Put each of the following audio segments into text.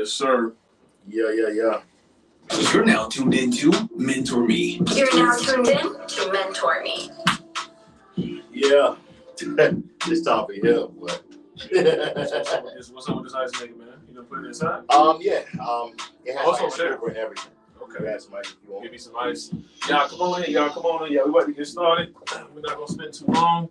Yes, sir. Yeah. You're now tuned into Mentourme. You're now tuned in to Mentourme. Yeah. This topic here, what? What's up with this ice maker, man? You gonna put it inside? Yeah. It has Also ice there. and everything. Okay. You have some ice if you want. Give me some ice. Y'all come on in. Yeah, we about to get started. We're not gonna spend too long.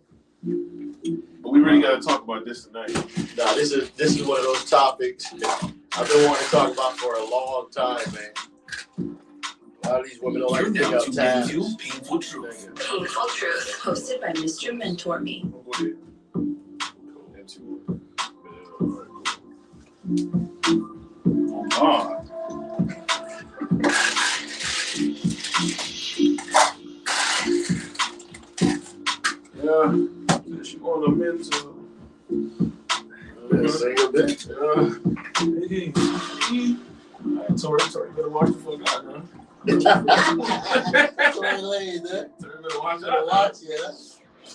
But we really gotta talk about this tonight. Nah, this is one of those topics that I've been wanting to talk about for a long time, man. A lot of these women don't like to pick up tabs. Painful Truth. Painful Truth, hosted by Mr. Mentourme. Oh, yeah, she on a mental. Single bitch. Sorry, better watch the fuck out, man. Better watch, yeah.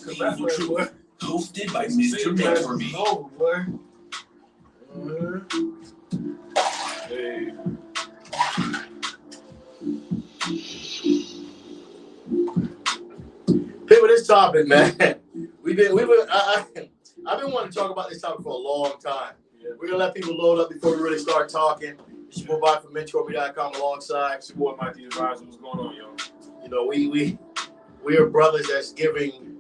Painful Truth. Hosted by Mr. Mentourme. Oh, boy. Hey. People, this topic, man. I've been wanting to talk about this topic for a long time. Yeah. We're gonna let people load up before we really start talking. It's your boy from Mentourme.com alongside. It's your boy Mike the Advisor. What's going on, yo? You know, we are brothers that's giving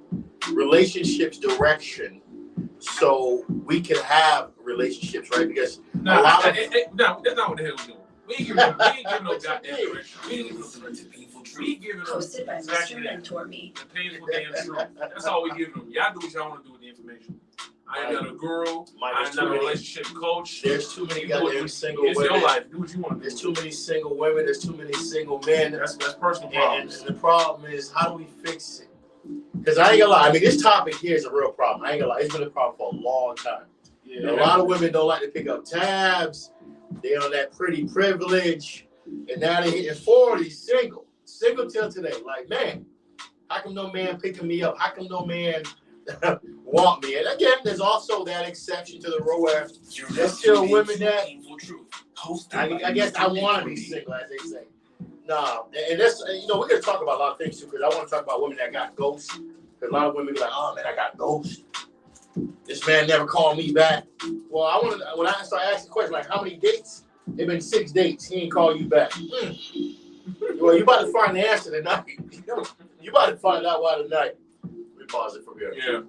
relationships direction so we can have relationships, right? Because No, that's not what the hell we're doing. We ain't giving no goddamn direction. We ain't giving no direction. We giving them Hosted by exactly Mr. that. Mentourme. The painful damn truth. That's all we giving them. Y'all do what y'all want to do with the information. I ain't not a guru. I ain't not a relationship coach. There's too many goddamn single it's women. It's your life. Do what you want to do. There's too many single women. There's too many single men. That's personal And problems. the problem is, how do we fix it? Because I ain't gonna lie. I mean, this topic here is a real problem. I ain't gonna lie. It's been a problem for a long time. Yeah. A lot of women don't like to pick up tabs. They on that pretty privilege. And now they're hitting 40, single till today. Like, man, how come no man picking me up? How come no man want me? And again, there's also that exception to the rule where there's still women that I guess I want to be single, as they say. Nah, and that's, you know, we're gonna talk about a lot of things too, because I want to talk about women that got ghosted. Because a lot of women be like, oh man, I got ghosted. This man never called me back. Well, when I start asking questions like, how many dates? It's been 6 dates. He ain't call you back. Well, you about to find the answer tonight. You about to find out why tonight. Let me pause it from here. Yeah.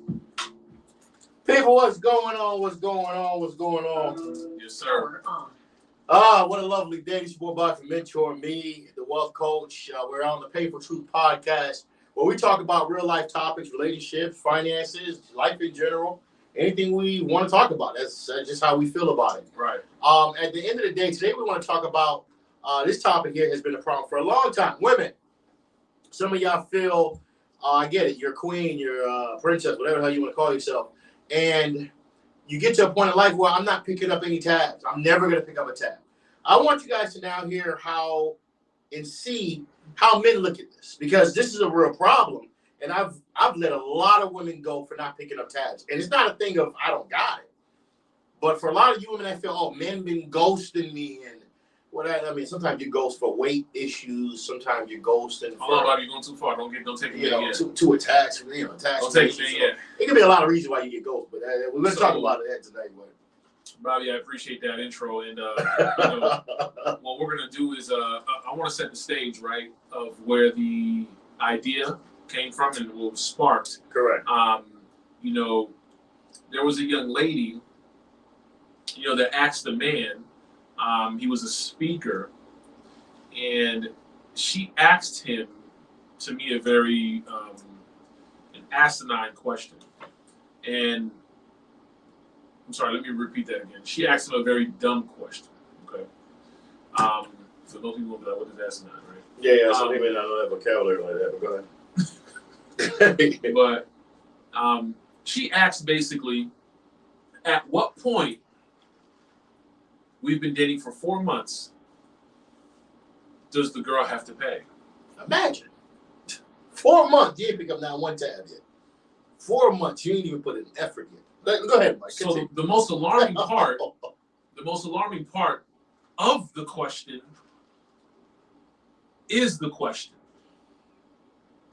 People, what's going on? Yes, sir. What a lovely day. This is your boy from Mentourme, the wealth coach. We're on the Painful Truth podcast, where we talk about real life topics, relationships, finances, life in general. Anything we want to talk about. That's just how we feel about it. Right. At the end of the day, today we want to talk about this topic here has been a problem for a long time. Women. Some of y'all feel, I get it, you're a queen, you're a princess, whatever the hell you want to call yourself. And you get to a point in life where I'm not picking up any tabs. I'm never going to pick up a tab. I want you guys to now hear how and see how men look at this. Because this is a real problem. And I've let a lot of women go for not picking up tabs. And it's not a thing of I don't got it. But for a lot of you women that feel, oh, men been ghosting me and whatever. I mean, sometimes you ghost for weight issues. Sometimes you ghosting Hold on, Bobby, you're going too far. Don't take it in yet. Too attached. Attached. Don't take it in yet. It can be a lot of reasons why you get ghosted. But we're going to talk about that tonight. Bobby, I appreciate that intro. And you know, what we're going to do is I want to set the stage, right, of where the idea came from and what was sparked. Correct. You know, there was a young lady, you know, that asked a man, he was a speaker, and she asked him, to me, a very an asinine question. And I'm sorry, let me repeat that again. She asked him a very dumb question. Okay. So those people will be like, what is asinine, right? Yeah, some people may not know that vocabulary like that, but go ahead. But she asked basically, at what point, we've been dating for 4 months, does the girl have to pay? Imagine. 4 months, you didn't pick up not one tab yet. 4 months, you ain't even put in effort yet. Go ahead, Mike. So the most alarming part of the question is the question.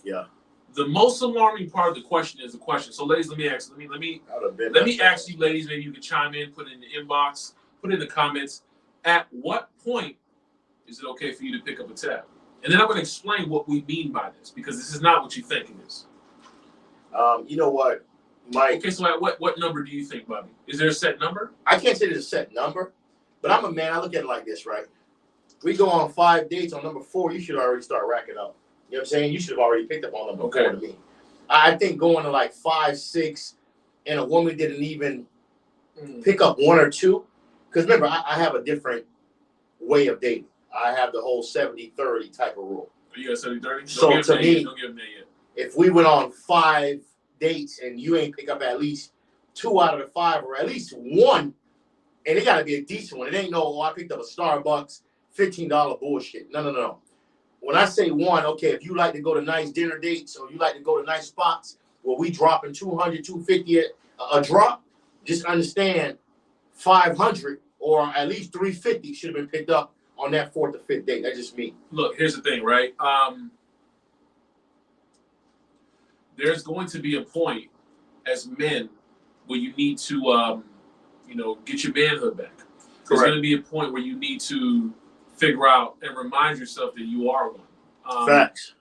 Yeah. The most alarming part of the question is the question. So, ladies, let me ask you, let me ask you, ladies, maybe you can chime in, put it in the inbox, put it in the comments. At what point is it okay for you to pick up a tab? And then I'm going to explain what we mean by this, because this is not what you think it is. You know what, Mike? Okay, so at what number do you think, Bobby? Is there a set number? I can't say there's a set number, but I'm a man. I look at it like this, right? We go on 5 dates. On number 4, you should already start racking up. You know what I'm saying? You should have already picked up on number 4 to me. I think going to like 5, 6, and a woman didn't even pick up 1 or 2. Because remember, I have a different way of dating. I have the whole 70-30 type of rule. You got 70-30? So to me, don't give them that yet. If we went on 5 dates and you ain't pick up at least 2 out of the 5, or at least 1, and it got to be a decent one. It ain't no, I picked up a Starbucks $15 bullshit. No. When I say 1, okay, if you like to go to nice dinner dates or you like to go to nice spots where we dropping 200, 250 a drop, just understand 500 or at least 350 should have been picked up on that 4th or 5th date. That's just me. Look, here's the thing, right? There's going to be a point as men where you need to, get your manhood back. There's going to be a point where you need to figure out and remind yourself that you are one. Facts.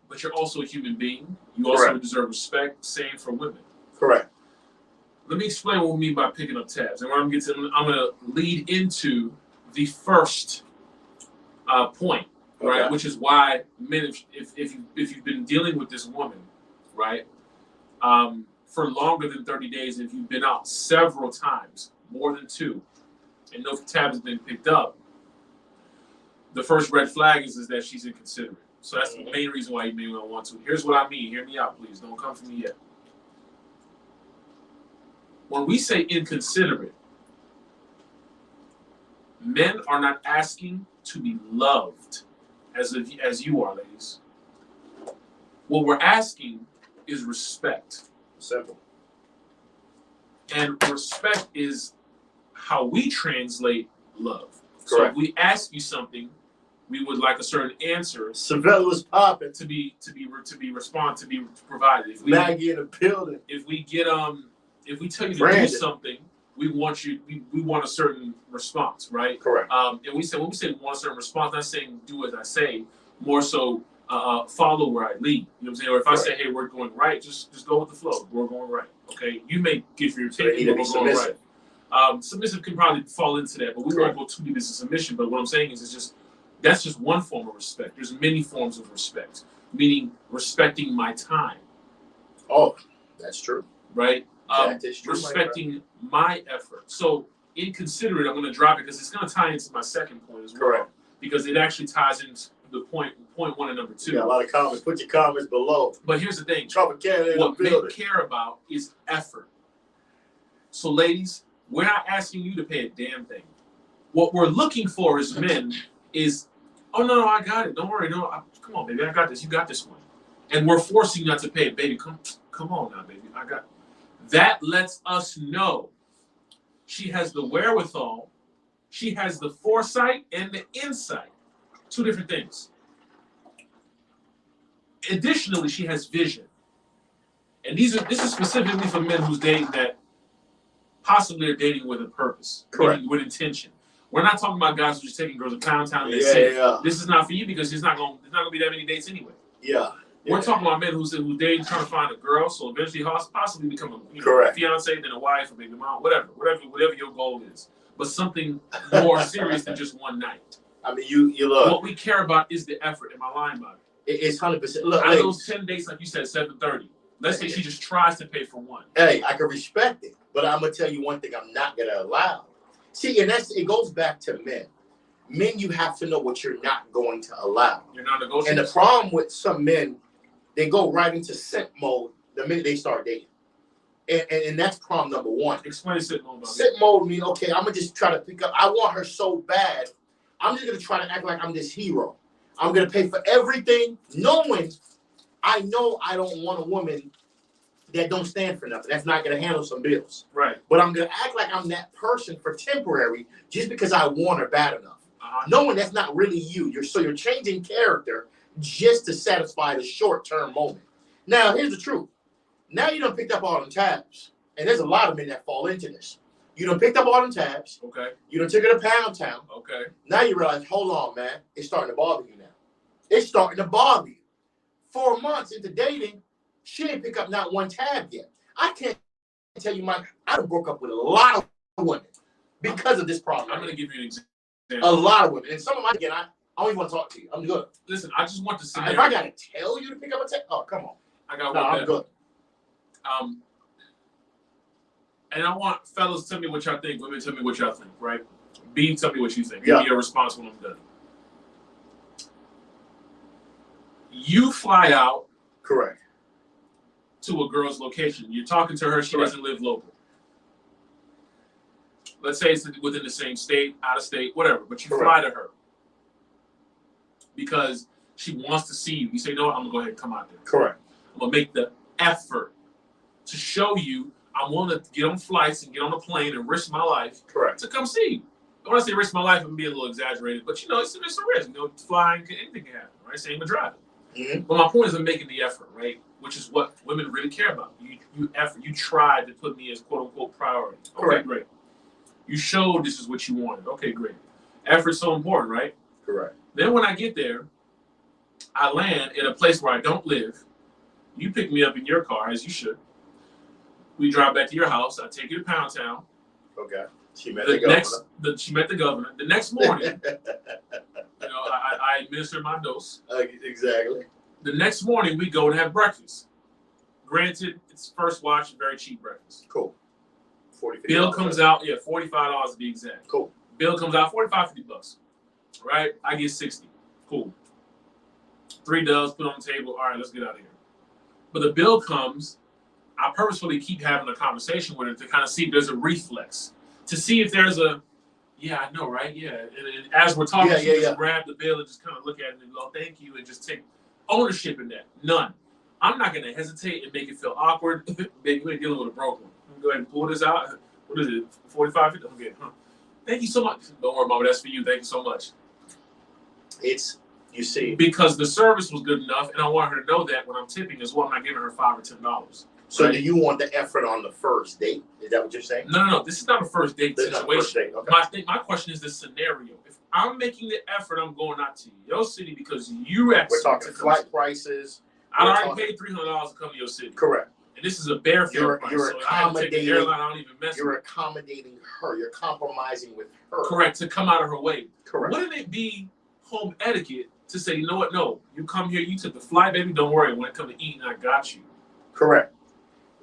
But you're also a human being. You also deserve respect. Same for women. Correct. Let me explain what we mean by picking up tabs. And I'm going to lead into the first point, right? Which is why men, if you've been dealing with this woman, right, for longer than 30 days, if you've been out several times, more than 2, and no tabs have been picked up, the first red flag is that she's inconsiderate. So that's the main reason why you may not want to. Here's what I mean. Hear me out, please. Don't come for me yet. When we say inconsiderate, men are not asking to be loved as you are, ladies. What we're asking is respect. Simple. And respect is how we translate love. Correct. So if we ask you something, we would like a certain answer. Seville was popping to be provided. If we, Maggie in the building. If we get if we tell you to do something, we want a certain response, right? Correct. And when we say we want a certain response, not saying do as I say, more so follow where I lead. You know what I'm saying? Or if I say, hey, we're going right, just go with the flow. We're going right. Okay. You may give your opinion, but we're going right. Submissive can probably fall into that, but we won't go too deep into submission. But what I'm saying is that's just one form of respect. There's many forms of respect, meaning respecting my time. Oh, that's true. Right? That is true, respecting my effort. So inconsiderate, I'm going to drop it because it's going to tie into my second point as well. Correct. Because it actually ties into the point 1 and number 2. Yeah, a lot of comments. Put your comments below. But here's the thing. What men care about is effort. So ladies, we're not asking you to pay a damn thing. What we're looking for as men is, oh, no, I got it. Don't worry. No, come on, baby. I got this. You got this one. And we're forcing you not to pay it. Baby, come on now, baby. I got it. That lets us know she has the wherewithal, she has the foresight and the insight. 2 different things. Additionally, she has vision. And this is specifically for men who's dating that possibly are dating with a purpose, with intention. We're not talking about guys who are just taking girls to Pound Town and they say, this is not for you because there's not going to be that many dates anyway. Yeah. We're talking about men who's dating, trying to find a girl, so eventually possibly become a fiance, then a wife, a baby mom, whatever your goal is. But something more serious than just one night. I mean, you look. What we care about is the effort. Am I lying about it? It's 100%. Look, out of those 10 dates, like you said, 7:30. Let's say she just tries to pay for 1. Hey, I can respect it, but I'm gonna tell you one thing: I'm not gonna allow. See, and it goes back to men. Men, you have to know what you're not going to allow. You're not negotiating. And the problem with some men, they go right into scent mode the minute they start dating. And that's problem number 1. Explain scent mode. Scent mode means, okay, I'm going to just try to pick up. I want her so bad. I'm just going to try to act like I'm this hero. I'm going to pay for everything, knowing I know I don't want a woman that don't stand for nothing. That's not gonna handle some bills. Right. But I'm gonna act like I'm that person for temporary just because I want her bad enough. Uh-huh. Knowing that's not really you. You're changing character just to satisfy the short-term moment. Now, here's the truth. Now you done picked up all them tabs. And there's a lot of men that fall into this. You done picked up all them tabs. Okay. You done took her to Pound Town. Okay. Now you realize, hold on, man. It's starting to bother you now. It's starting to bother you. 4 months into dating, she ain't pick up not one tab yet. I can't tell you, Mike, I done broke up with a lot of women because of this problem. I'm going to give you an example. A lot of women. And some of my, again, I don't even want to talk to you. I'm good. Listen, I just want to see. If I got to tell you to pick up a tab, oh, come on. I got No, one I'm better. good. And I want fellas tell me what y'all think, women tell me what y'all think, right? B, tell me what you think. Yeah. Give me your response when I'm done. You fly out Correct. to a girl's location. You're talking to her. She Correct. doesn't live local. Let's say it's within the same state, out of state, whatever. But you fly to her because she wants to see you. You say, no, I'm going to go ahead and come out there. Correct. I'm going to make the effort to show you I'm willing to get on flights and get on a plane and risk my life Correct. to come see you. When I say risk my life, I'm being a little exaggerated, but it's a risk. Flying, anything can happen, right? Same with driving. Mm-hmm. But my point is I'm making the effort, right? Which is what women really care about. You tried to put me as quote unquote priority. Okay, Correct. great. You showed this is what you wanted. Okay, great. Effort's so important, right? Correct. Then when I get there, I land in a place where I don't live. You pick me up in your car, as you should. We drive back to your house. I take you to Pound Town. Okay. She met the governor. She met the governor. The next morning, I administer my dose. Exactly. The next morning, we go and have breakfast. Granted, it's first watch, very cheap breakfast. Cool. Bill comes out, $45 to be exact. Cool. Bill comes out, $45-$50. Right? I get 60. Cool. 3 doves, put on the table. All right, let's get out of here. But the bill comes, I purposefully keep having a conversation with her to kind of see if there's a reflex. To see if there's yeah, I know, right? Yeah. And as we're talking, she just grab the bill and just kind of look at it and go, thank you, and just take ownership in that. None. I'm not going to hesitate and make it feel awkward. Baby, we're dealing with a broke one. Go ahead and pull this out. What is it? 45? Okay. Thank you so much. Don't worry, Mama. That's for you. Thank you so much. You see. Because the service was good enough, and I want her to know that when I'm tipping as well, I'm not giving her $5 or $10. So do you want the effort on the first date? Is that what you're saying? No. This is not a first date situation. First date. Okay. My question is this scenario. If I'm making the effort, I'm going out to your city because you asked. We're talking flight prices. I already paid $300 to come to your city. Correct. And this is a bare fare price. You're accommodating. Airline, I don't even mess you're accommodating her. You're compromising with her. Correct. To come out of her way. Correct. Wouldn't it be home etiquette to say, you know what? No, you come here. You took the flight, baby. Don't worry. When it comes to eating, I got you. Correct.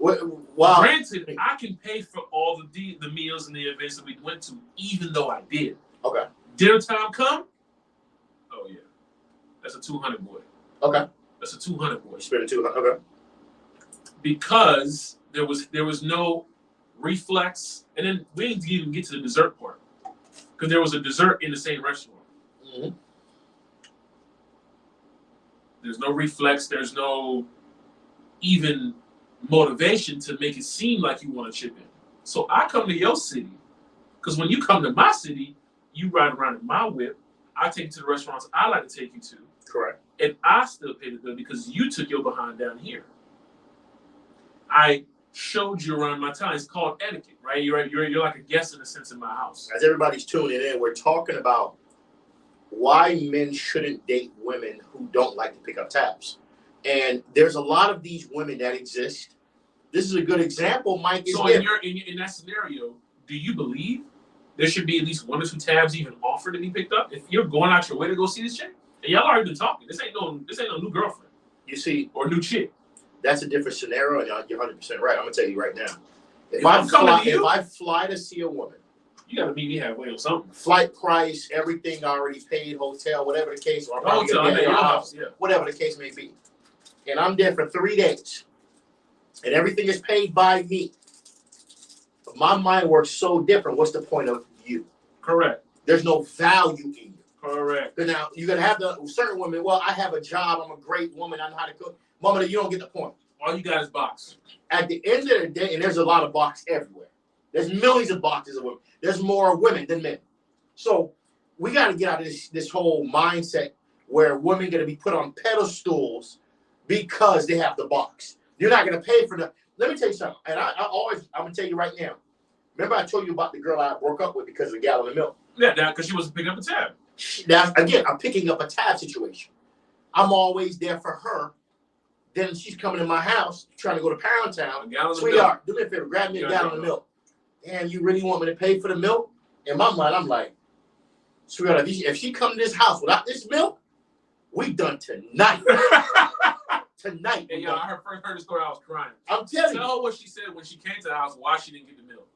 Wow. Granted, I can pay for all the meals and the events that we went to, even though I did. Okay. Dinner time come? Oh yeah, that's a 200 boy. Okay. That's a 200 boy. You spent 200. Okay. Because there was no reflex, and then we didn't even get to the dessert part because there was a dessert in the same restaurant. Mm-hmm. There's no reflex. There's no even motivation to make it seem like you want to chip in. So I come to your city because when you come to my city, you ride around in my whip. I take you to the restaurants I like to take you to. Correct. And I still pay the bill because you took your behind down here. I showed you around my town. It's called etiquette, right? You're like a guest in a sense in my house. As everybody's tuning in, we're talking about why men shouldn't date women who don't like to pick up tabs. And there's a lot of these women that exist. This is a good example, Mike. So in that scenario, do you believe there should be at least 1 or 2 tabs even offered to be picked up? If you're going out your way to go see this chick, and y'all already been talking, this ain't no new girlfriend. You see, or new chick. That's a different scenario, and you're 100% right. I'm gonna tell you right now. If I fly to see a woman, you gotta meet me halfway on something. Flight price, everything already paid, hotel, whatever the case, or hotel, your house, whatever the case may be. And I'm there for 3 days, and everything is paid by me. But my mind works so different. What's the point of you? Correct. There's no value in you. Correct. But now you're gonna have certain women. Well, I have a job. I'm a great woman. I know how to cook. Mama, you don't get the point. All you got is box. At the end of the day, and there's a lot of box everywhere. There's millions of boxes of women. There's more women than men. So we got to get out of this whole mindset where women going to be put on pedestals because they have the box. You're not going to pay for them. Let me tell you something. And I'm going to tell you right now. Remember I told you about the girl I broke up with because of a gallon of milk? Yeah, because she wasn't picking up a tab. Now, again, I'm picking up a tab situation. I'm always there for her. Then she's coming to my house trying to go to Pound Town. Sweetheart, do me a favor, grab me a gallon of milk. Damn, you really want me to pay for the milk? In my mind, I'm like, sweetheart, if she come to this house without this milk, we done tonight. Tonight. And y'all, I heard the story, I was crying. I'm telling you. Tell her what she said when she came to the house, why she didn't get the milk.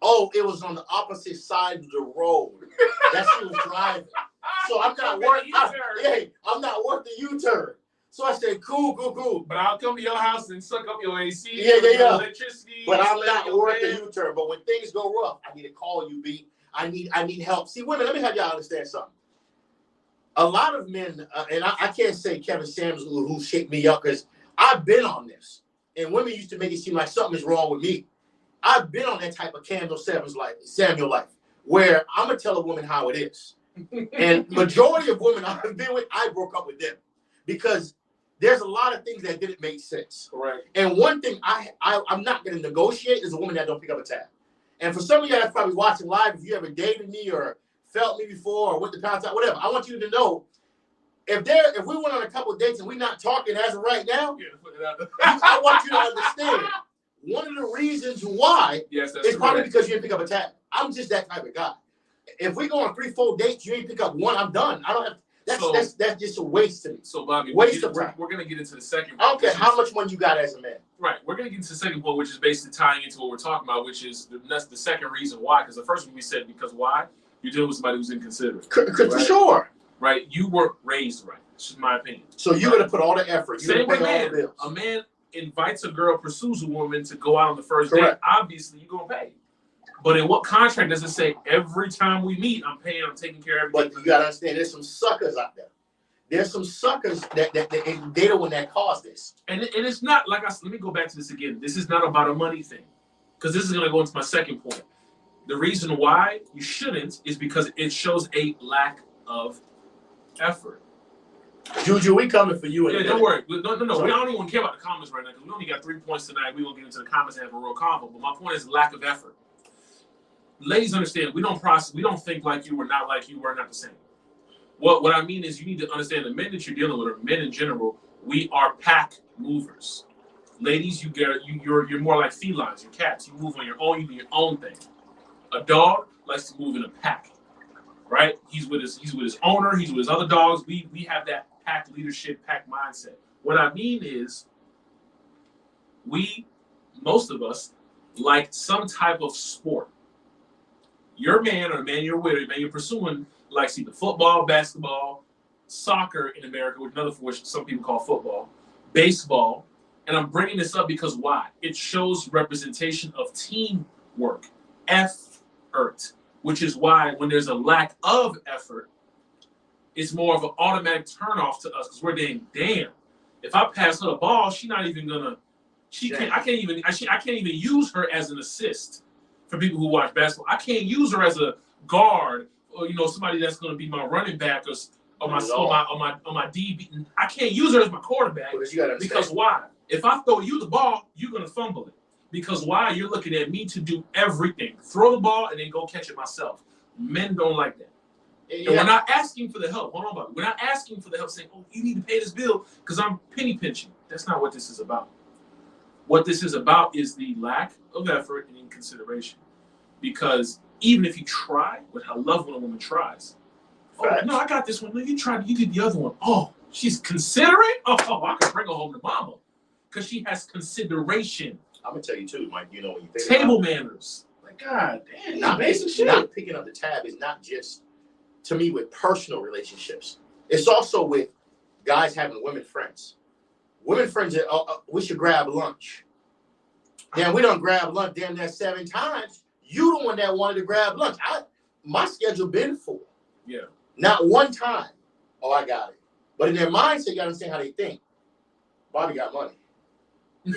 Oh, it was on the opposite side of the road that she was driving. So I'm not worth I'm not worth the U-turn. So I said, cool. But I'll come to your house and suck up your AC, yeah. electricity. But I'm not worth the U-turn. But when things go rough, I need to call you, B. I need help. See, women, let me have y'all understand something. A lot of men, and I can't say Kevin Samuels who shaped me up because I've been on this. And women used to make it seem like something is wrong with me. I've been on that type of Samuel life, where I'm going to tell a woman how it is. And majority of women I've been with, I broke up with them. Because there's a lot of things that didn't make sense. Right. And one thing I'm not going to negotiate is a woman that don't pick up a tab. And for some of y'all that's probably watching live, if you ever dated me or felt me before or went to Pound Town, whatever, I want you to know, if we went on a couple of dates and we're not talking as of right now, I want you to understand. One of the reasons why is probably because you didn't pick up a tab. I'm just that type of guy. If we go on 3-4 dates, you ain't pick up one, I'm done. I don't have. That's just a waste to me. So Bobby, we're gonna get into the second point. I don't care how much money you got as a man. Right. We're gonna get into the second point, which is basically tying into what we're talking about, which is that's the second reason why. Because the first one we said because why? You're dealing with somebody who's inconsiderate. For sure. Right. You weren't raised right. This is my opinion. So you're gonna put all the effort. Same with man. A man invites a girl, pursues a woman to go out on the first date. Obviously, you're gonna pay. But in what contract does it say every time we meet, I'm paying, I'm taking care of everything? But you gotta understand, there's some suckers out there. There's some suckers that they the one that caused this. And it's not like let me go back to this again. This is not about a money thing, because this is gonna go into my second point. The reason why you shouldn't is because it shows a lack of effort. Juju, we coming for you. Yeah, don't worry. No. We don't even care about the comments right now because we only got 3 points tonight. We won't get into the comments and have a real convo. But my point is lack of effort. Ladies, understand, we don't think like you, we're not like you, we're not the same. What I mean is you need to understand the men that you're dealing with, or men in general, we are pack movers. Ladies, you're more like felines, you're cats. You move on your own, you do your own thing. A dog likes to move in a pack, right? He's with his owner, he's with his other dogs. We have that pack leadership, pack mindset. What I mean is most of us like some type of sport. Your man or the man you're with or the man you're pursuing likes either football, basketball, soccer in America, which some people call football, baseball. And I'm bringing this up because why? It shows representation of teamwork, effort, which is why when there's a lack of effort, it's more of an automatic turnoff to us because we're thinking, damn, if I pass her the ball, she's not even gonna. I can't even use her as an assist. For people who watch basketball, I can't use her as a guard or somebody that's going to be my running back or my DB. I can't use her as my quarterback because why? If I throw you the ball, you're going to fumble it. Because why? You're looking at me to do everything, throw the ball and then go catch it myself. Men don't like that. And we're not asking for the help. Hold on, buddy. We're not asking for the help, saying, "Oh, you need to pay this bill because I'm penny pinching." That's not what this is about. What this is about is the lack of effort and inconsideration. Because even if you try, which I love when a woman tries. Oh, no, I got this one. No, you tried. You did the other one. Oh, she's considerate? Oh, I can bring her home to mama. Because she has consideration. I'm going to tell you too, Mike, when you think table manners. Like, God damn. Not picking up the tab is not just, to me, with personal relationships. It's also with guys having women friends. Women friends that, we should grab lunch. Damn, we don't grab lunch damn near 7 times. You the one that wanted to grab lunch. My schedule been full. Yeah. Not one time. Oh, I got it. But in their mindset, you gotta understand how they think. Bobby got money.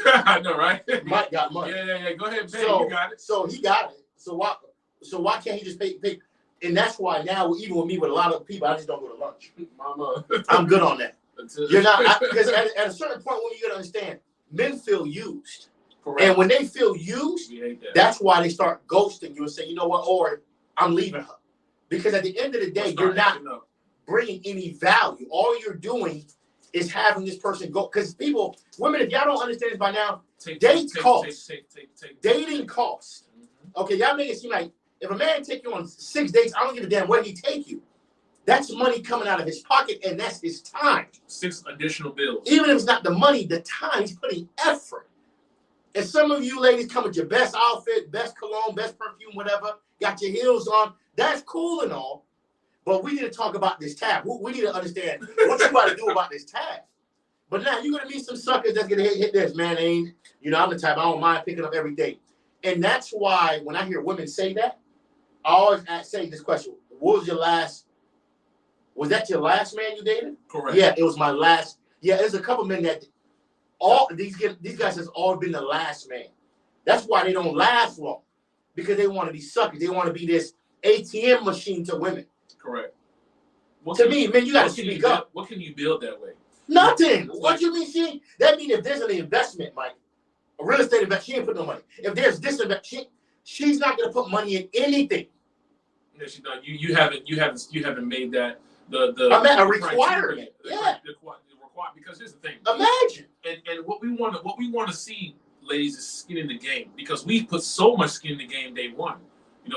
I know, right? Mike got money. Yeah. Go ahead, man. So You got it. So he got it. So why can't he just pay? And that's why now, even with me, with a lot of people, I just don't go to lunch. Mama. I'm good on that. You're not, because at a certain point, when you gotta understand, men feel used. Correct. And when they feel used, We hate that. that's why they start ghosting you and say, you know what, or I'm leaving her. Because at the end of the day, you're not bringing any value. All you're doing is having this person go. Because women, if y'all don't understand this by now, dating costs. Dating costs. Okay, y'all make it seem like if a man take you on 6 dates, I don't give a damn where he take you. That's money coming out of his pocket, and that's his time. 6 additional bills. Even if it's not the money, the time, he's putting effort. And some of you ladies come with your best outfit, best cologne, best perfume, whatever, got your heels on. That's cool and all, but we need to talk about this tab. We need to understand what you got to do about this tab. But now you're going to meet some suckers that's going to hit this, man. I'm the type, I don't mind picking up every day. And that's why when I hear women say that, I always say this question: was that your last man you dated? Correct. Yeah, it was my last. Yeah, there's a couple men that all these guys has all been the last man. That's why they don't last long, because they want to be suckers. They want to be this ATM machine to women. Correct. To me, man, you got to speak up. What can you build that way? Nothing. What you mean? That means if there's an investment, Mike, a real estate investment, she ain't put no money. If there's this investment, she's not going to put money in anything. Yeah, she's not. You haven't made that the a requirement. Yeah. Because here's the thing. Imagine. And what we want to see, ladies, is skin in the game, because we put so much skin in the game day one.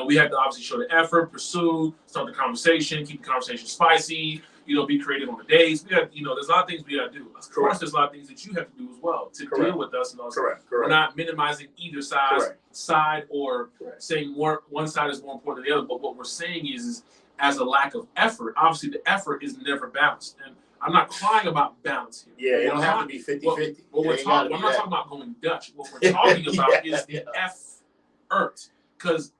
We have to obviously show the effort, pursue, start the conversation, keep the conversation spicy. Be creative on the days. We have, there's a lot of things we got to do. Of course, there's a lot of things that you have to do as well to deal with us. And also, Correct. We're not minimizing either side or saying one side is more important than the other. But what we're saying is as a lack of effort, obviously the effort is never balanced. And I'm not crying about balance here. Yeah, it don't have to be 50-50. I'm not talking about going Dutch. What we're talking about is the effort. Because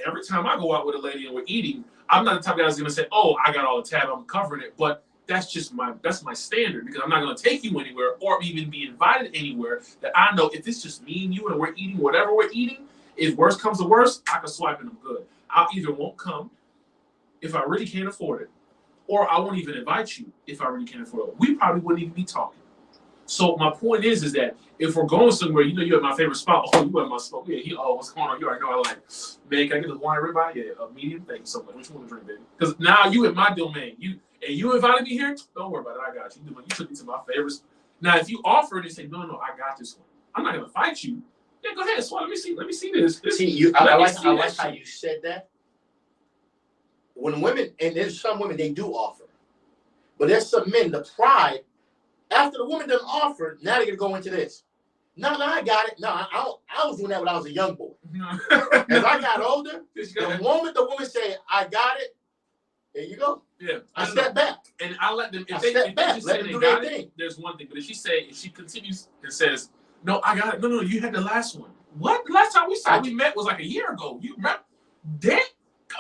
every time I go out with a lady and we're eating, I'm not the type of guy that's going to say, oh, I got all the tab, I'm covering it. But that's my standard, because I'm not going to take you anywhere or even be invited anywhere that I know if it's just me and you and we're eating whatever we're eating, if worse comes to worse, I can swipe and I'm good. I either won't come if I really can't afford it, or I won't even invite you if I really can't afford it. We probably wouldn't even be talking. So my point is that if we're going somewhere, you're at my favorite spot. Oh, you at my spot. Yeah, what's going on? You already know I like, man, can I get a wine ribeye? Yeah, a medium. Thank you so much. What you want to drink, baby? Because now you in my domain. You invited me here? Don't worry about it. I got you. You took me to my favorite. Now, if you offer it and say, no, I got this one, I'm not going to fight you. Yeah, go ahead. So let me see this. I like how you said that. When women, and there's some women, they do offer. But there's some men, the pride, after the woman done offered, now they're going to go into this. No, I got it. No, I was doing that when I was a young boy. As I got older, the moment the woman said, I got it, there you go. Yeah. I step back. And I let them, if they just let say them they do got their it, thing. there's one thing. But if she continues and says, no, I got it. No, you had the last one. What? The last time we met was like a year ago. You remember? Damn.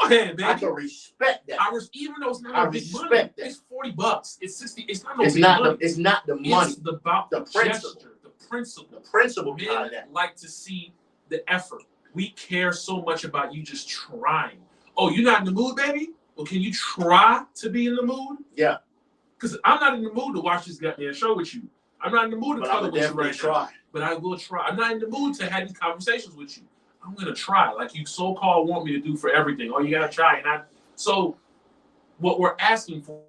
Go ahead, baby. I can respect that. Even though it's not a big money, that. it's $40. It's $60. It's not no it's big not money. It's not the money. It's about the principle. The principle Men behind that. like to see the effort. We care so much about you just trying. Oh, you're not in the mood, baby? Well, can you try to be in the mood? Yeah. Because I'm not in the mood to watch this goddamn show with you. I'm not in the mood to color with you right now. But I will try. I'm not in the mood to have these conversations with you. I'm going to try, like you so-called want me to do for everything. Oh, you got to try. So what we're asking for,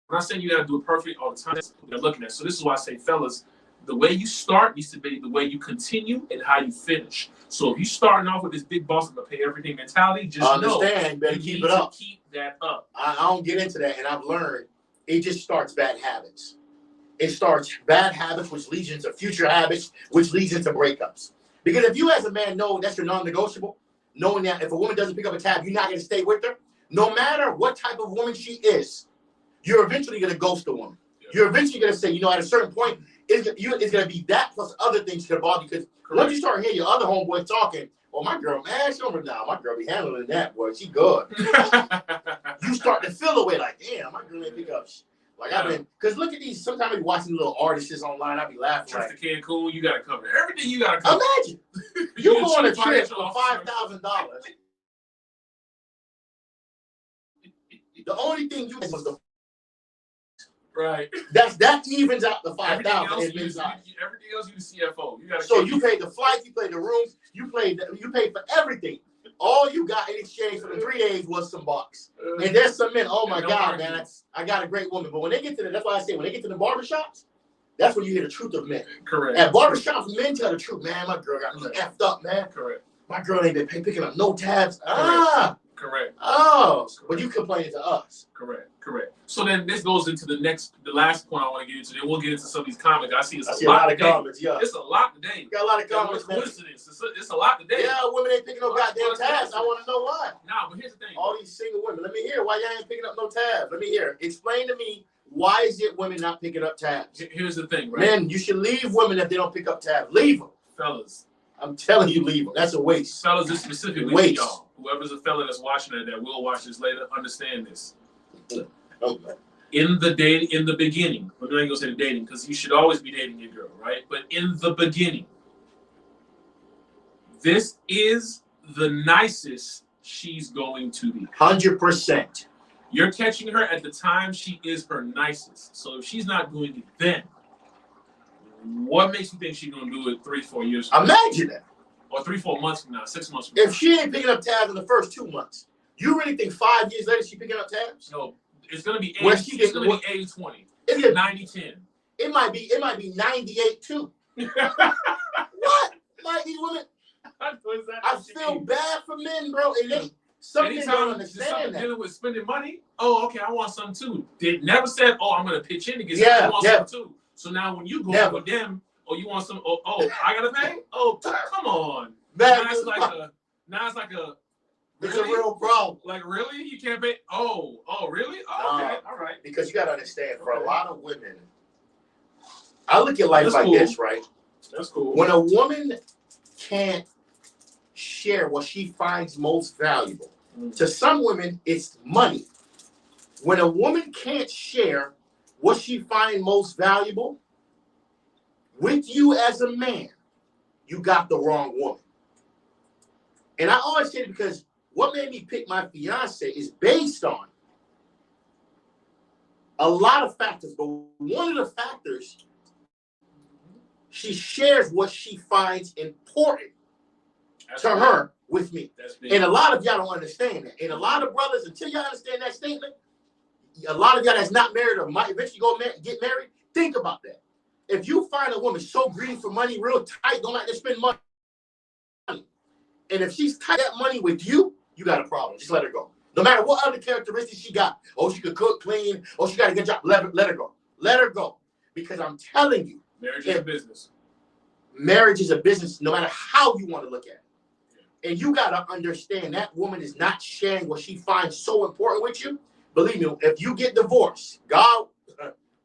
I'm not saying you got to do it perfect all the time. They're looking at. So this is why I say, fellas, the way you start needs to be the way you continue and how you finish. So if you're starting off with this big boss, I'm going to pay everything mentality, just understand, you better keep it up. Keep that up. I don't get into that, and I've learned it just starts bad habits. It starts bad habits, which leads into future habits, which leads into breakups. Because if you as a man know that's your non-negotiable, knowing that if a woman doesn't pick up a tab, you're not going to stay with her, no matter what type of woman she is, you're eventually going to ghost a woman. Yeah. You're eventually going to say, at a certain point, it's going to be that plus other things to bother you. Because once you start hearing your other homeboy talking, oh, my girl, man, she over now. My girl be handling that, boy. She good. You start to feel away like, damn, my girl ain't pick up. Like I've been, because look at these. Sometimes I be watching little artists online. I be laughing. Trip Like, to Cancun, you gotta cover everything. You gotta cover. imagine you go on a chief trip financial for officer. $5,000. The only thing you was the Right. that evens out the Everything else, 5,000. everything else, you the CFO. You gotta. So you pay the flight, you pay the rooms, you pay for everything. All you got in exchange for the 3 days was some bucks. And there's some men, oh my God, man, I got a great woman. But when they get to that's why I say when they get to the barbershops, that's when you hear the truth of men. Correct. At barbershops, men tell the truth, man. My girl got me effed up, man. Correct. My girl ain't been picking up no tabs. Correct. Oh, but you complaining to us. Correct. So then this goes into the last point I want to get into. Then we'll get into some of these comments. I see a lot of comments. Yeah, it's a lot today. Got a lot of comments. Coincidence. It's a lot today. Yeah, women ain't picking up goddamn tabs. I want to know why. Nah, but here's the thing. All these single women. Let me hear why y'all ain't picking up no tabs. Let me hear. Explain to me why is it women not picking up tabs? Here's the thing, right? Men, you should leave women if they don't pick up tabs. Leave them, fellas. I'm telling you, leave them. That's a waste. Fellas, this specifically waste. Y'all. Whoever's a fella that's watching it that will watch this later, understand this. Okay. In the beginning, we're not gonna say the dating because you should always be dating your girl, right? But in the beginning, this is the nicest she's going to be. 100%. You're catching her at the time she is her nicest. So if she's not doing it then, what makes you think she's gonna do it 3-4 years from now? Imagine that. Or 3-4 months from now, 6 months from now. If she ain't picking up tabs in the first 2 months, you really think 5 years later she picking up tabs? No, it's gonna be 80, Where it's gonna be 80-20. Is it 90-10. It might be 98 too. What? Like these women, I feel bad for men, bro. And they some men don't understand that. Dealing with spending money. Oh, okay, I want some too. They never said, "Oh, I'm gonna pitch in to get some." I want some too. So now when you go with them, oh, you want some? Oh, I gotta pay. Oh, come on. Now it's like a. It's really? a real problem. Like really, you can't pay. Oh, really? Oh, okay, all right. Because you gotta understand, for a lot of women, I look at life like this, right? That's cool. When a woman can't share what she finds most valuable, to some women, it's money. When a woman can't share what she finds most valuable with you as a man, you got the wrong woman. And I always say it because what made me pick my fiance is based on a lot of factors, but one of the factors, she shares what she finds important to her with me. And a lot of y'all don't understand that. And a lot of brothers, until y'all understand that statement, a lot of y'all that's not married or might eventually get married, think about that. If you find a woman so greedy for money, real tight, don't like to spend money, and if she's tight that money with you, you got a problem. Just let her go. No matter what other characteristics she got. Oh, she could cook, clean. Oh, she got a good job. Let her go. Let her go. Because I'm telling you, marriage is a business. Marriage is a business, no matter how you want to look at it. Yeah. And you got to understand that woman is not sharing what she finds so important with you. Believe me, if you get divorced, God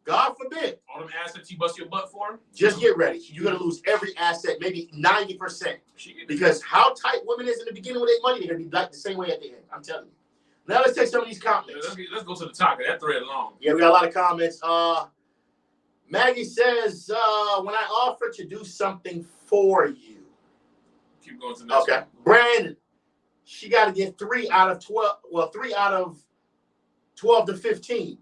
forbid. All them assets you bust your butt for? Just get ready. You're going to lose every asset, maybe 90%. Because how tight women is in the beginning with their money, they're going to be like the same way at the end. I'm telling you. Now let's take some of these comments. Let's go to the top. That thread long. Yeah, we got a lot of comments. Maggie says, when I offer to do something for you. Keep going to the next one. Brandon, she got to get 3 out of 12. Well, 3 out of 12 to 15.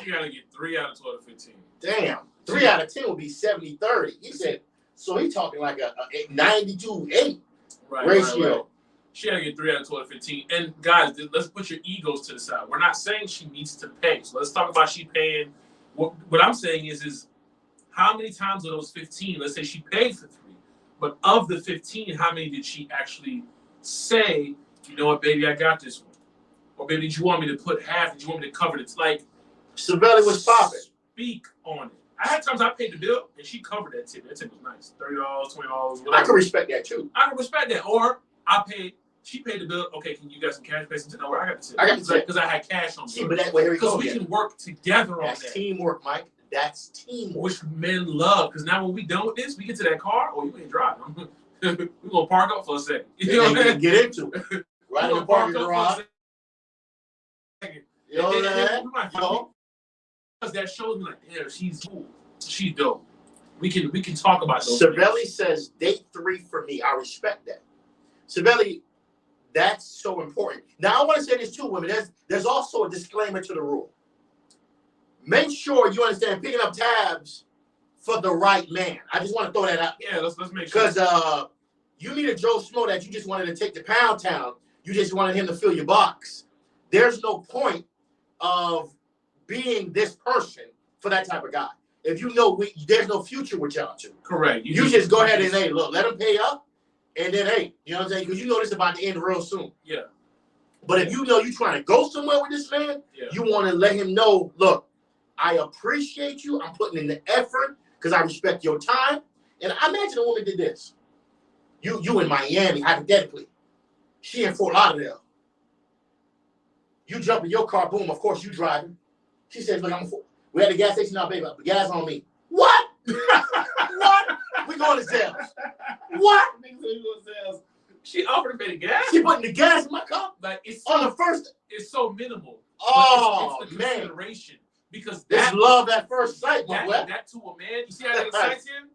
She got to get 3 out of 12 to 15. Damn. 3 out of 10 would be 70-30. He said, so he's talking like a 92-8 ratio. Right. She got to get 3 out of 12 to 15. And guys, let's put your egos to the side. We're not saying she needs to pay. So let's talk about she paying. What I'm saying is how many times of those 15, let's say she paid for 3, but of the 15, how many did she actually say, you know what, baby, I got this one? Or baby, did you want me to put half? Did you want me to cover it? It's like, Sabelli was popping. Speak on it. I had times I paid the bill and she covered that tip. That tip was nice. $30, $20, whatever. I can respect that too. I can respect that. Or she paid the bill. Okay, can you got some cash? No, I got the tip. I got the tip. Because I had cash on me. See, but that way, here we go. Because we can work together on that. That's teamwork, Mike. That's teamwork. Which men love. Because now when we done with this, we get to that car. Oh, you ain't driving. We're going to park up for a second. You know what I mean? Get into it. Right in the parking garage. You know what I mean? that shows me like, damn, she's cool. She's dope. We can talk about those Savelli things. says date 3 for me. I respect that. Savelli, that's so important. Now I want to say this too, women. There's also a disclaimer to the rule. Make sure you understand picking up tabs for the right man. I just want to throw that out. Yeah, let's make sure. Because you need a Joe Schmo that you just wanted to take to Pound Town. You just wanted him to fill your box. There's no point of being this person for that type of guy. If you know there's no future with y'all two. Correct. You just go ahead and, hey, look, let him pay up. And then, hey, you know what I'm saying? Because you know this is about to end real soon. Yeah. But if you know you're trying to go somewhere with this man, Yeah. you want to let him know, look, I appreciate you. I'm putting in the effort because I respect your time. And I imagine a woman did this. You in Miami, hypothetically. She in Fort Lauderdale. You jump in your car, boom, of course you driving. She says, look, we're at the gas station now, baby. The gas on me. What? What? We going to sales. What? She offered to pay the gas. She putting the gas in my car? Like it's On the first. it's so minimal. Oh, it's the man. consideration. Because It's that love at first sight, my boy. that to a man, you see how that excites him?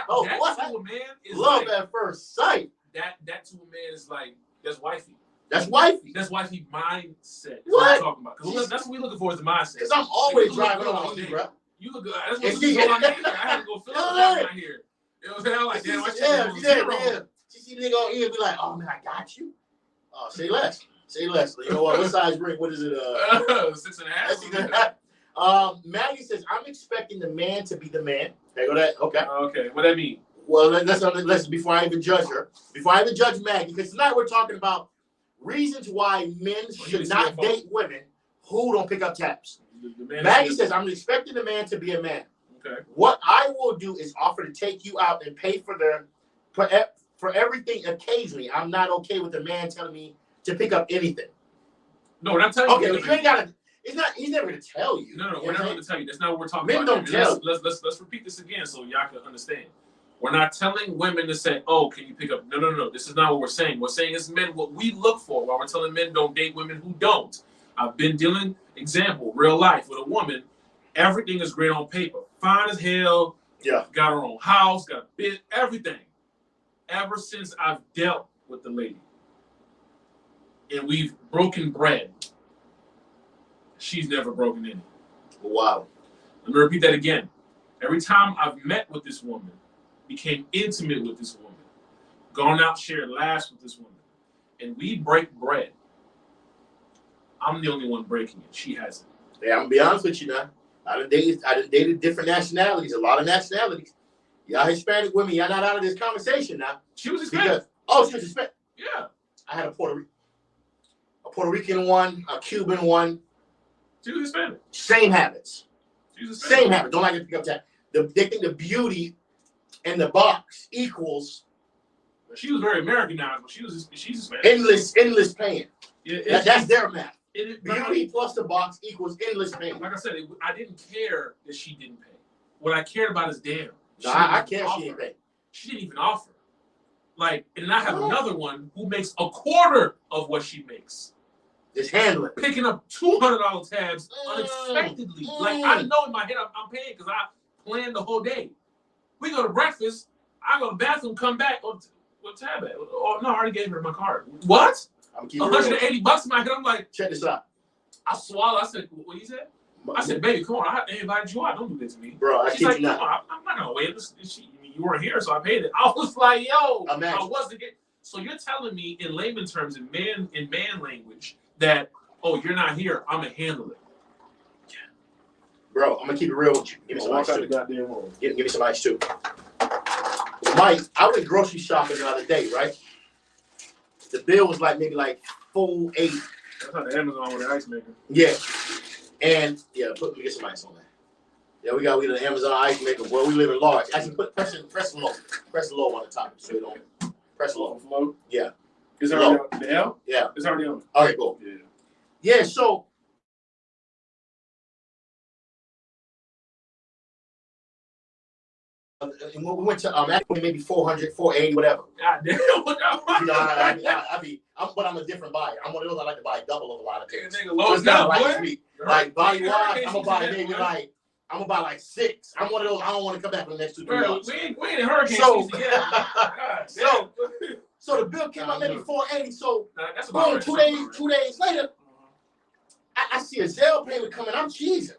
Oh, That what? to a man is Love like, at first sight. that to a man is like, that's wifey. That's wifey. That's wifey mindset. That's What? I'm talking about. Because that's what we looking for is the mindset. Because I'm always You look driving good on all you, day. bro. You look good. That's And what she- I need. I had to go fill up out here. You know what I'm saying? I'm like, damn, I should Yeah. She see nigga on here be like, oh man, I got you. Oh, say less. Say less. You know what size ring? What is it? 6.5. Maggie says, I'm expecting the man to be the man. There go that. Okay. Okay, what that mean? Well, let's before I even judge her, before I even judge Maggie, because tonight we're talking about reasons why men should not date women who don't pick up tabs. Maggie says, I'm expecting the man to be a man. Okay. What I will do is offer to take you out and pay for everything occasionally. I'm not okay with the man telling me to pick up anything. No, what I'm telling Okay, you. but you ain't gotta. He's never gonna tell you. No, You know we're what not I'm going to tell you. That's not what we're talking Men about. don't tell. Let's repeat this again so y'all can understand. We're not telling women to say, oh, can you pick up? No. This is not what we're saying. We're saying as men what we look for while we're telling men don't date women who don't. I've been dealing, example, real life with a woman. Everything is great on paper. Fine as hell. Yeah. Got her own house, got a bit, everything. Ever since I've dealt with the lady and we've broken bread, she's never broken any. Wow. Let me repeat that again. Every time I've met with this woman, became intimate with this woman, gone out, shared laughs with this woman, and we break bread, I'm the only one breaking it. She hasn't. Yeah, I'm gonna be honest with you now. I done dated different nationalities, a lot of nationalities. Y'all Hispanic women, y'all not out of this conversation now. She was Hispanic. She was Hispanic. Yeah. I had a Puerto Rican one, a Cuban one. She was Hispanic. Same habits. She was Hispanic. Same habits. Don't like to pick up that. They think the beauty in the box equals She was very Americanized, but she's Hispanic. endless pain. Yeah, That's their math. Beauty Beauty plus the box equals endless pain. Like I said, I didn't care that she didn't pay. What I cared about is damn. No, I care she didn't pay. She didn't even offer. Like, and I have another one who makes a quarter of what she makes. Just handle it. Picking up $200 tabs unexpectedly. Like, I know in my head I'm paying because I planned the whole day. We go to breakfast. I go to the bathroom, come back. What tab at? Oh, no, I already gave her my card. What? I'm keeping it $180 in my head. I'm like, check this out. I swallow. I said, what you said? I said, baby, come on. I invited you out. Don't do this to me. Bro, I She's kid like, you not. come on, I'm not going to wait. You weren't here, so I paid it. I was like, yo, Imagine. I wasn't getting. So you're telling me in layman terms, in man language, that, oh, you're not here. I'm going to handle it. Bro, I'm gonna keep it real with you. Give me some ice too. goddamn room. Give me some ice too. Mike, I went grocery shopping the other day, right? The bill was maybe $4.80. That's how the Amazon with the ice maker. Yeah. And let me get some ice on that. Yeah, we got the Amazon ice maker. Boy, we live in large. Actually, press low. Press low on the top so you don't press low. Flow? Yeah. It's already on the L? Yeah. It's already on. All right, cool. Yeah. Yeah, so we went to actually maybe 400, 480, whatever. God damn. You know, but I'm a different buyer. I'm one of those I like to buy double of a lot of things. Nigga, So low it's not down, like boy. it's me. Like body wash, Hurricane I'm gonna season buy yet, maybe boy. like I'm gonna buy like 6. I'm one of those. I don't want to come back for the next 2-3 Bro, months. we ain't in hurricane So- season yet. God, So- damn. So the bill came out maybe $480. So Nah, that's about boom, right. 2 That's days, about right. 2 days later, I see a Zelle payment coming. I'm cheesing.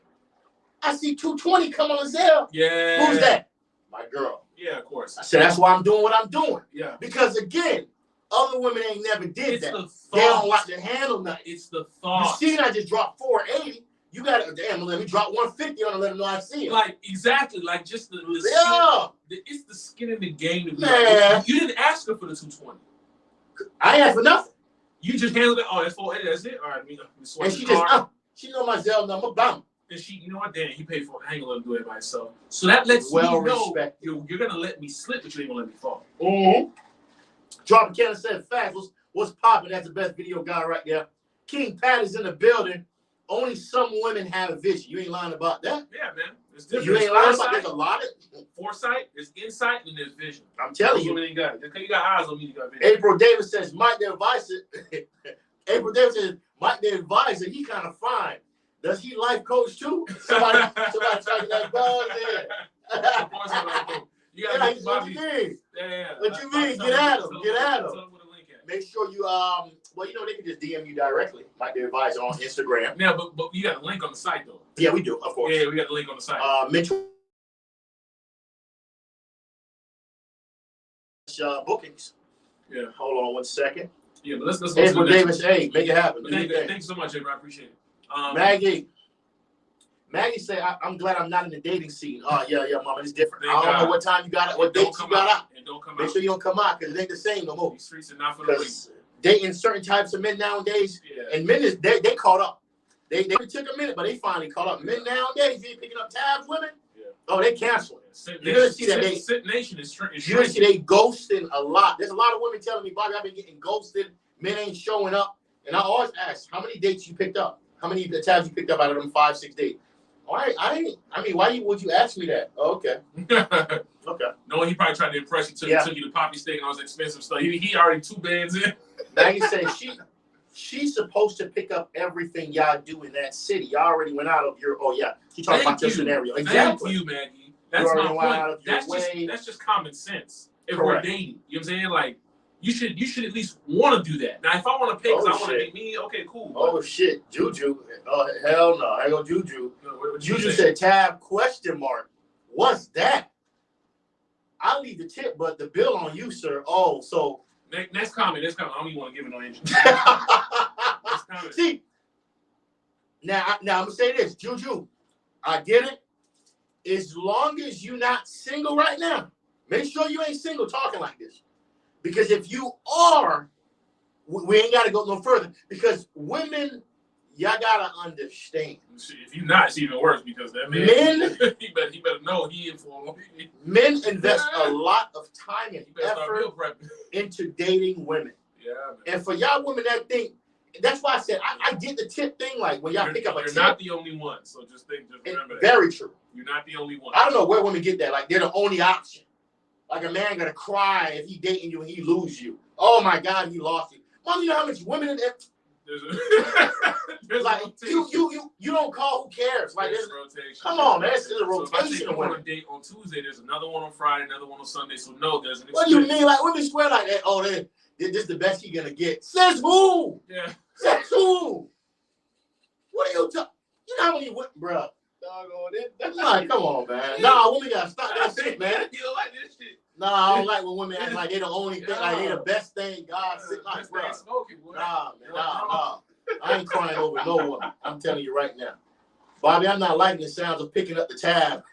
I see $220 come on Zelle. Yeah. Who's that? My girl. Yeah, of course. I said that's why I'm doing what I'm doing. Yeah. Because again, other women ain't never did It's that. the They don't thought. like to handle nothing. It's the You thought. seen I just dropped $480. You gotta damn let me drop $150 on to let them know I see it. Like exactly, like just the Yeah. skin, it's the skin in the game. To be Man. like, you didn't ask her for the 220. I ain't asked for nothing. You just handled it. Oh, that's 480. That's it. All right, me swipe And the she card. just she know my Zelle number, bam. And she, you know what? Damn, he paid for it. I ain't gonna let him do it by himself. So that lets Well me know respected. you're gonna let me slip, but you ain't gonna let me fall. Mm-hmm. Drop a can said facts. What's popping? That's the best video guy right there. King Pat is in the building. Only some women have vision. You ain't lying about that. Yeah, man. It's different. You ain't There's lying about there's a lot of foresight, there's insight, and there's vision. I'm telling Those you. women ain't got it. Just 'cause you got eyes on me, you got vision. April Davis says Mike the advisor. April Davis says Mike the advisor, he kind of fine. Does he life coach too? Somebody talking that buzz there. Of course I'm life coach. You Yeah, gotta what Bobby. you mean? Yeah. What you mean? Get at him. Get at him. Tell him where the link at. Make sure you well, you know, they can just DM you directly, Mike the advisor on Instagram. Yeah, but you got a link on the site though. Yeah, we do, of course. Yeah, we got the link on the site. Mentor bookings. Yeah. Hold on 1 second. Yeah, but let's go to April the next Davis, one. hey, make it happen. But Do your thing. thank you so much, April. I appreciate it. Maggie said, I'm glad I'm not in the dating scene. Oh, yeah, mama, it's different. Thank I don't know God. what time you got it, what Don't dates you come got out. And don't come Make out. sure you don't come out because it ain't the same no more. These streets are not for the weak. Because dating certain types of men nowadays, Yeah. and men is they caught up. They took a minute, but they finally caught up. Men nowadays, you ain't picking up tabs, women. Yeah. Oh, they canceling. Sit You're gonna see that Nation is You're gonna shrinking. see they ghosting a lot. There's a lot of women telling me, Bobby, I've been getting ghosted. Men ain't showing up. And I always ask, how many dates you picked up? How many tabs you picked up out of them 5-6 dates? I mean, why would you ask me that? Oh, okay. Okay. No, he probably tried to impress you. Took you to Poppy Steak and all this expensive stuff. He already 2 bands in. Maggie says she's supposed to pick up everything y'all do in that city. Y'all already went out of your. Oh yeah, she talking about your scenario. Exactly. Thank you, Maggie. That's my out of point. your That's just common sense. If Correct. we're dating, you know what I'm saying? Like you should at least want to do that. Now, if I want to pay because I want to be me, okay, cool. Oh shit, Juju. Oh hell no, I go Juju. What Juju said tab ? What's that? I'll leave the tip, but the bill on you, sir. Oh, so Next comment. I don't even want to give it no interest. Next comment. see. Now I'm gonna say this, Juju. I get it. As long as you're not single right now, make sure you ain't single talking like this. Because if you are, we ain't gotta go no further. Because women, y'all gotta understand. If you're not, it's even worse because that man, Men- he better know he in for him. Men invest a lot of time and He better start effort meal prepping. into dating women. Yeah, man. And for y'all women that think, that's why I said I get the tip thing. Like when y'all pick up a You're tip, not the only one. So just remember that. very true. You're not the only one. I don't know where women get that. Like they're the only option. Like a man gonna cry if he dating you and he lose you. Oh my God, he lost you. Mom, you know how much women in there? There's Like a rotation. you don't call. Who cares? Like There's this. rotation. Come on, man. This is a So if I rotation take of you on women. a date on Tuesday, there's another one on Friday, another one on Sunday. So no, there's an What do you expense. mean? Like women swear like that? Oh, this is the best he gonna get. Says who? Yeah. Says who? What are you talking? You know how many women, bro? Like, come on, man. Nah, women gotta stop that shit, man. You don't like this shit. Nah, I don't like when women act like they the only thing, like they the best thing God sent. Like, Best bro. thing smoking, boy. Nah, man, nah. I ain't crying over no woman. I'm telling you right now. Bobby, I'm not liking the sounds of picking up the tab.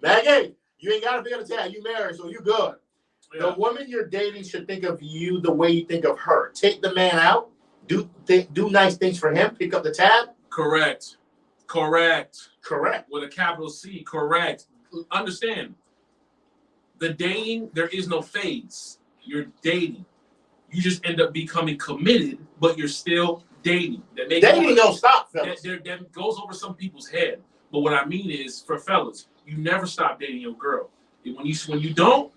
Maggie, you ain't gotta pick up the tab. You married, so you good. Yeah. The woman you're dating should think of you the way you think of her. Take the man out, do nice things for him, pick up the tab. Correct. Correct. With a capital C. Correct. Understand. The dating, there is no phase. You're dating. You just end up becoming committed, but you're still dating. Dating don't stop, fellas. That goes over some people's head. But what I mean is, for fellas, you never stop dating your girl. When you don't,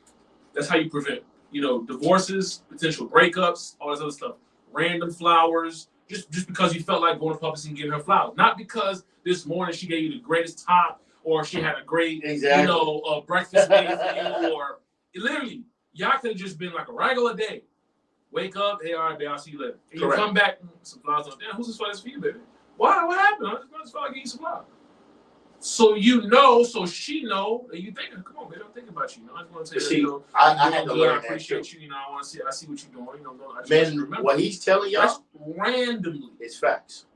that's how you prevent, divorces, potential breakups, all this other stuff. Random flowers, just because you felt like going to Publix and getting her flowers. Not because this morning she gave you the greatest top, or she had a great, breakfast made for you, or literally, y'all could have just been like a regular day. Wake up, hey, all right, babe, I'll see you later. And you come back, some flowers on. Damn, who's this flowers for you, baby? Why? What happened? I just felt like getting some flowers. So so she know, and you thinking, come on, baby, I'm thinking about you. I just want to tell you, I had to learn that. I appreciate you. I want to see, I see what you're doing. I just Man, remember. what he's telling y'all, that's randomly. It's facts.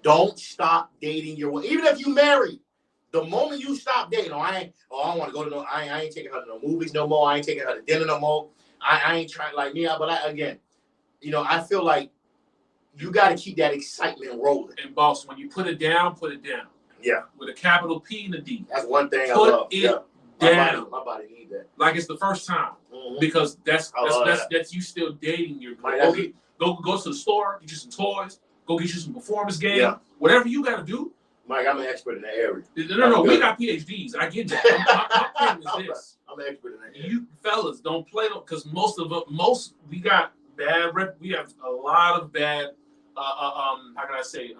Don't stop dating your wife. Even if you married, the moment you stop dating, I don't want to go to I ain't taking her to no movies no more. I ain't taking her to dinner no more. I ain't trying like me, but I feel like you got to keep that excitement rolling. And boss, when you put it down, put it down. Yeah. With a capital P and a D. That's one thing put I love. It down. My body need that. Like it's the first time. Mm-hmm. Because that's you still dating your girl. Go to the store, get you some toys, go get you some performance game, whatever you got to do. Mike, I'm an expert in that area. No, we got PhDs. I get that. My point is this. I'm an expert in that area. You fellas don't play because we got bad we have a lot of bad how can I say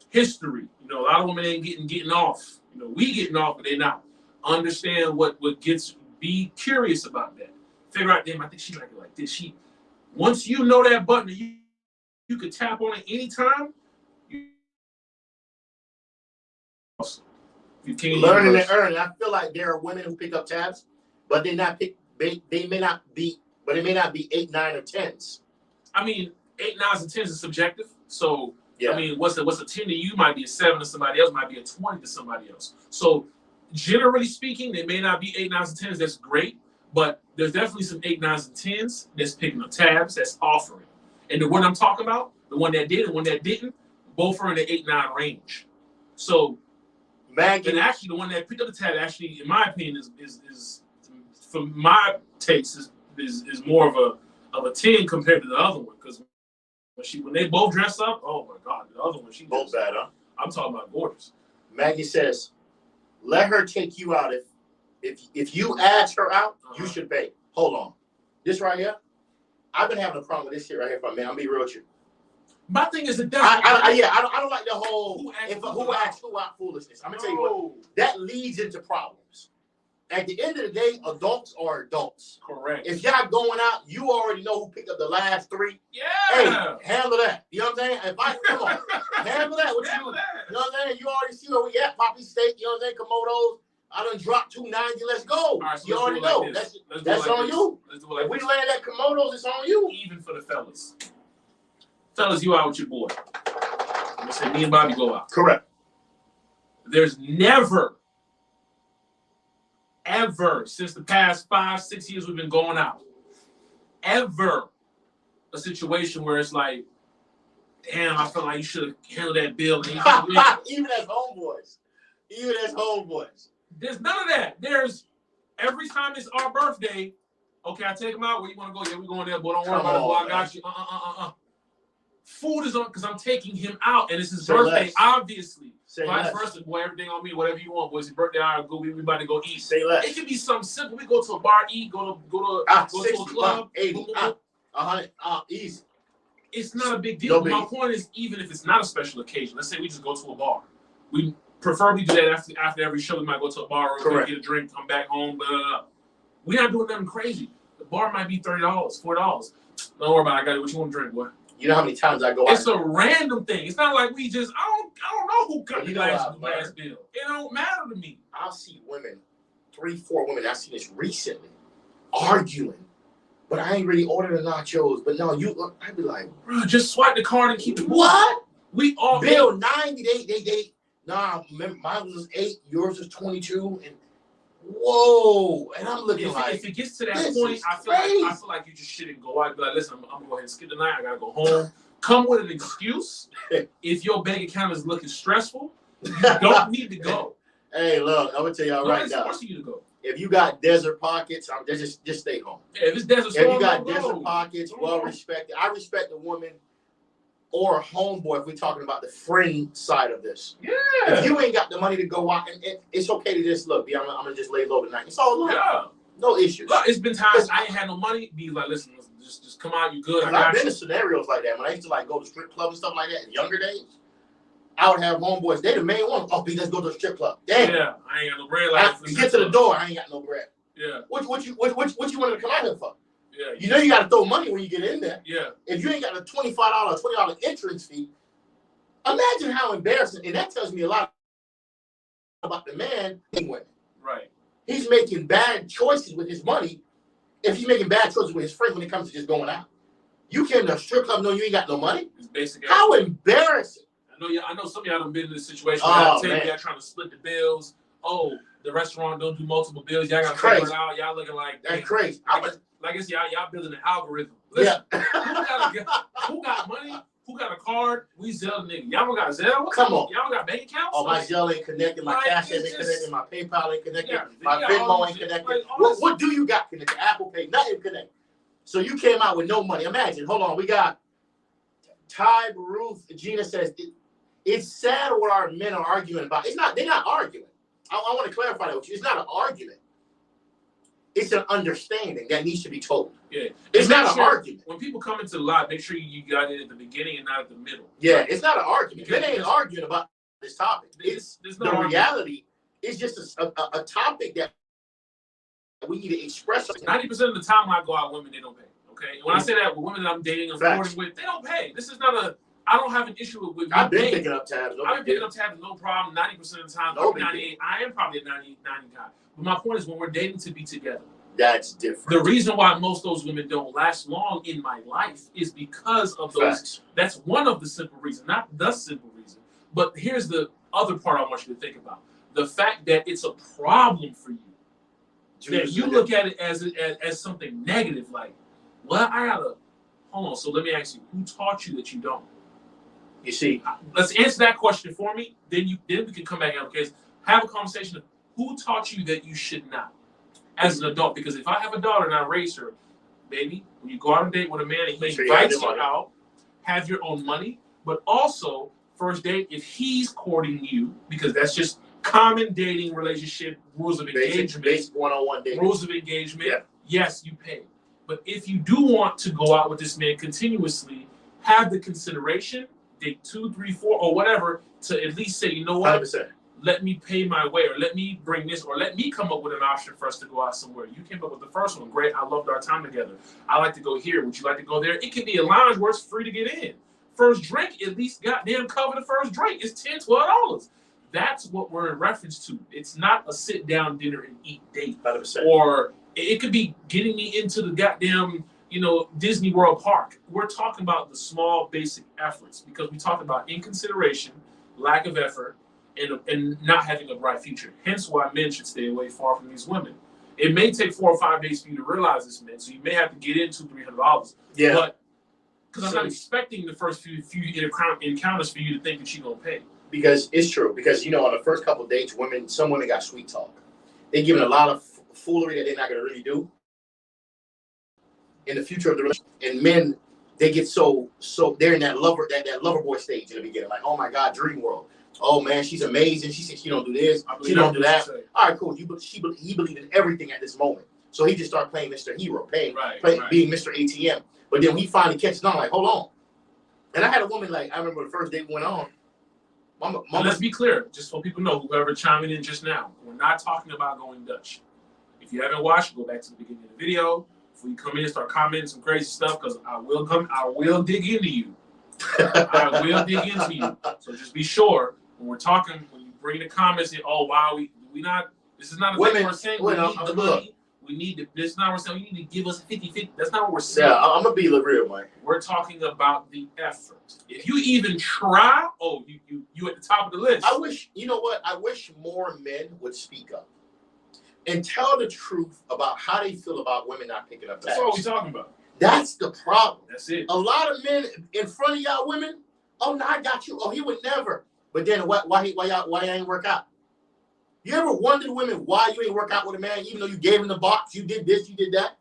history. A lot of women ain't getting off. We getting off, but they not. Understand what gets. Be curious about that. Figure out, damn, I think she like it like this. Once you know that button, you could tap on it anytime. You can't learning and earning. I feel like there are women who pick up tabs, but they may not be 8, 9, or 10s. I mean, 8, 9s, and 10s is subjective. So yeah. I mean, what's a 10 to you might be a 7 to somebody else, might be a 20 to somebody else. So generally speaking, they may not be 8, 9s, and 10s. That's great, but there's definitely some 8, 9s, and 10s that's picking up tabs, that's offering. And the one I'm talking about, the one that did and one that didn't, both are in the 8, 9 range. So and actually, the one that picked up the tab, actually, in my opinion, is from my taste, is more of a 10 compared to the other one. Because when they both dress up, oh my God, the other one, she both bad, huh? I'm talking about gorgeous. Maggie says, let her take you out. If you ask her out, you should pay. Hold on, this right here, I've been having a problem with this shit right here, man. I'm be real with you. My thing is that I don't like the whole who asked who out foolishness. I'm gonna tell you what, that leads into problems. At the end of the day, adults are adults. Correct. If y'all going out, you already know who picked up the last 3. Yeah. Hey, handle that. You know what I'm saying? Come on, handle that. What you do? You know what I'm saying? You already see where we at. Poppy Steak. You know what I'm saying? Komodos. I done dropped 290. Let's go. All right, so you already know. Like that's on you. Let's do it like if we land at Komodos, it's on you. Even for the fellas. Fellas, you out with your boy. I'm gonna say me and Bobby go out. Correct. There's never, ever, since the past 5, 6 years we've been going out, ever a situation where it's like, damn, I feel like you should have handled that bill. Even as homeboys. There's none of that. There's every time it's our birthday, okay, I take him out. Where you want to go? Yeah, we going there, but don't worry about it. Boy, I got you. Food is on because I'm taking him out, and it's his birthday, obviously. Vice versa, boy, everything on me, whatever you want, boy. It's his birthday, all right, we about to go eat. Say less. It can be something simple. We go to a bar, eat, go to a club. 80, 100, easy. It's not a big deal. No My point is, even if it's not a special occasion, let's say we just go to a bar. We preferably do that after every show. We might go to a bar or get a drink, come back home, blah, blah, blah. We're not doing nothing crazy. The bar might be $30, $4. Don't worry about it. I got it. What you want to drink, boy? You know how many times I go out? It's a random thing. It's not like we just, I don't know who cut the last bill. It don't matter to me. I'll see women, 3, 4 women, I've seen this recently, arguing. But I ain't really ordered the nachos. But no, I'd be like, bro, just swipe the card and keep it moving. What? We all bill 90. They nah, mine was 8, yours was 22, and whoa. And I'm looking if it gets to that point, I feel like you just shouldn't go out and be like, listen, I'm gonna go ahead and skip the night. I gotta go home. Come with an excuse. If your bank account is looking stressful, you don't need to go. Hey, look, I'm gonna tell y'all right now. Forcing you to go. If you got desert pockets, just stay home. Yeah, if it's desert, if you got desert pockets, well respected. I respect the woman or a homeboy if we're talking about the friend side of this. Yeah. If you ain't got the money to go out, and it's okay to just look. I'm gonna just lay low tonight. It's all love. Yeah. No issues. Look, it's been times I ain't had no money. Be like, listen, Just come out, you good. I I've got been you. in scenarios like that when I used to like go to strip club and stuff like that in younger days. I would have homeboys. They the main one. Oh, B, let's go to the strip club. Damn. Yeah, I ain't got no bread like You get to the door. I ain't got no bread. Yeah. What you wanted to come out here for? Yeah. You know you got to throw money when you get in there. Yeah. If you ain't got a $20 entrance fee, imagine how embarrassing. And that tells me a lot about the man. Right. He's making bad choices with his money. If he's making bad choices with his friends when it comes to just going out, you came to a strip club knowing you ain't got no money. It's basic. How embarrassing! I know some of y'all have been in this situation. Oh, Y'all trying to split the bills. Oh, the restaurant don't do multiple bills. Y'all got to figure it out. Y'all looking like that's crazy. Like it's y'all building an algorithm. Listen, who got money? Who got a card? We Zelle nigga. Y'all don't got Zelle? Come on. Y'all don't got bank accounts? Oh, my Zelle ain't connected. My Like, Cash App it's ain't just- connected. My PayPal ain't connected. Yeah, My they got all Venmo this ain't shit, connected. like, all this- What do you got connected? Apple Pay, nothing connected. So you came out with no money. Imagine. Hold on. We got Ty, Ruth, Gina says it's sad what our men are arguing about. It's not. They're not arguing. I want to clarify that with you. It's not an argument. It's an understanding that needs to be told. Yeah. It's not an argument. When people come into the live, make sure you got it at the beginning and not at the middle. Yeah, it's not an argument. Because- Men ain't arguing about this topic. There's no The argument. reality is just a topic that we need to express. 90% of the time when I go out, women, they don't pay. Okay? And when I say that with women that I'm dating and Facts. flirting with, they don't pay. This is not I don't have an issue with I've been paying. picking up tabs. I've been picking up tabs, no problem, 90% of the time, No big 98. I am probably a 90 guy. But my point is when we're dating to be together. That's different. The reason why most of those women don't last long in my life is because of those. Facts. That's one of the simple reasons, not the simple reason. But here's the other part I want you to think about. The fact that it's a problem for you. That you look at it as something negative, like, well, I gotta, hold on, so let me ask you, who taught you that you don't? You see, Let's answer that question for me, then we can come back and have a conversation of who taught you that you should not as an adult. Because if I have a daughter and I raise her, baby, when you go out on a date with a man and he invites you out, have your own money, but also first date, if he's courting you, because that's just common dating relationship rules of engagement. basic one-on-one dating. Rules of engagement. Yeah. Yes, you pay. But if you do want to go out with this man continuously, have the consideration, date 2, 3, 4, or whatever, to at least say, you know what? 100%. Let me pay my way, or let me bring this, or let me come up with an option for us to go out somewhere. You came up with the first one. Great. I loved our time together. I like to go here. Would you like to go there? It can be a lounge where it's free to get in. First drink, at least goddamn cover the first drink. It's $10, $12. That's what we're in reference to. It's not a sit down dinner and eat date. 100%. Or it could be getting me into the goddamn, Disney World Park. We're talking about the small basic efforts because we talked about inconsideration, lack of effort, and not having a bright future. Hence why men should stay away far from these women. It may take 4 or 5 days for you to realize this, man. So you may have to get into $300. Yeah. But because I'm not expecting the first few encounters for you to think that you're gonna pay. Because it's true. Because on the first couple of dates, some women got sweet talk. They're giving a lot of foolery that they're not gonna really do in the future of the relationship. And men, they get so they're in that lover boy stage in the beginning. Like, oh my God, dream world. Oh man, she's amazing. She said she don't do this. She don't do that. All right, cool. He believed in everything at this moment. So he just started playing Mr. Hero, being Mr. ATM. But then when he finally catches on, like, hold on. And I had a woman, like, I remember the first day we went on. Mama, let's be clear, just so people know, whoever chiming in just now, we're not talking about going Dutch. If you haven't watched, go back to the beginning of the video. Before you come in and start commenting some crazy stuff, because I will dig into you. I will dig into you. So just be sure when we're talking, when you bring the comments in, oh wow, we not. This is not a thing we're saying. We need the money. We need to. This is not what we're saying. You need to give us 50-50. That's not what we're saying. Yeah, I'm gonna be real, man. We're talking about the effort. If you even try, you at the top of the list. I wish I wish more men would speak up and tell the truth about how they feel about women not picking up tabs. That's all we're talking about. That's the problem. That's it. A lot of men in front of y'all women, oh no, I got you. Oh, he would never. But then why ain't work out? You ever wondered, women, why you ain't work out with a man, even though you gave him the box, you did this, you did that?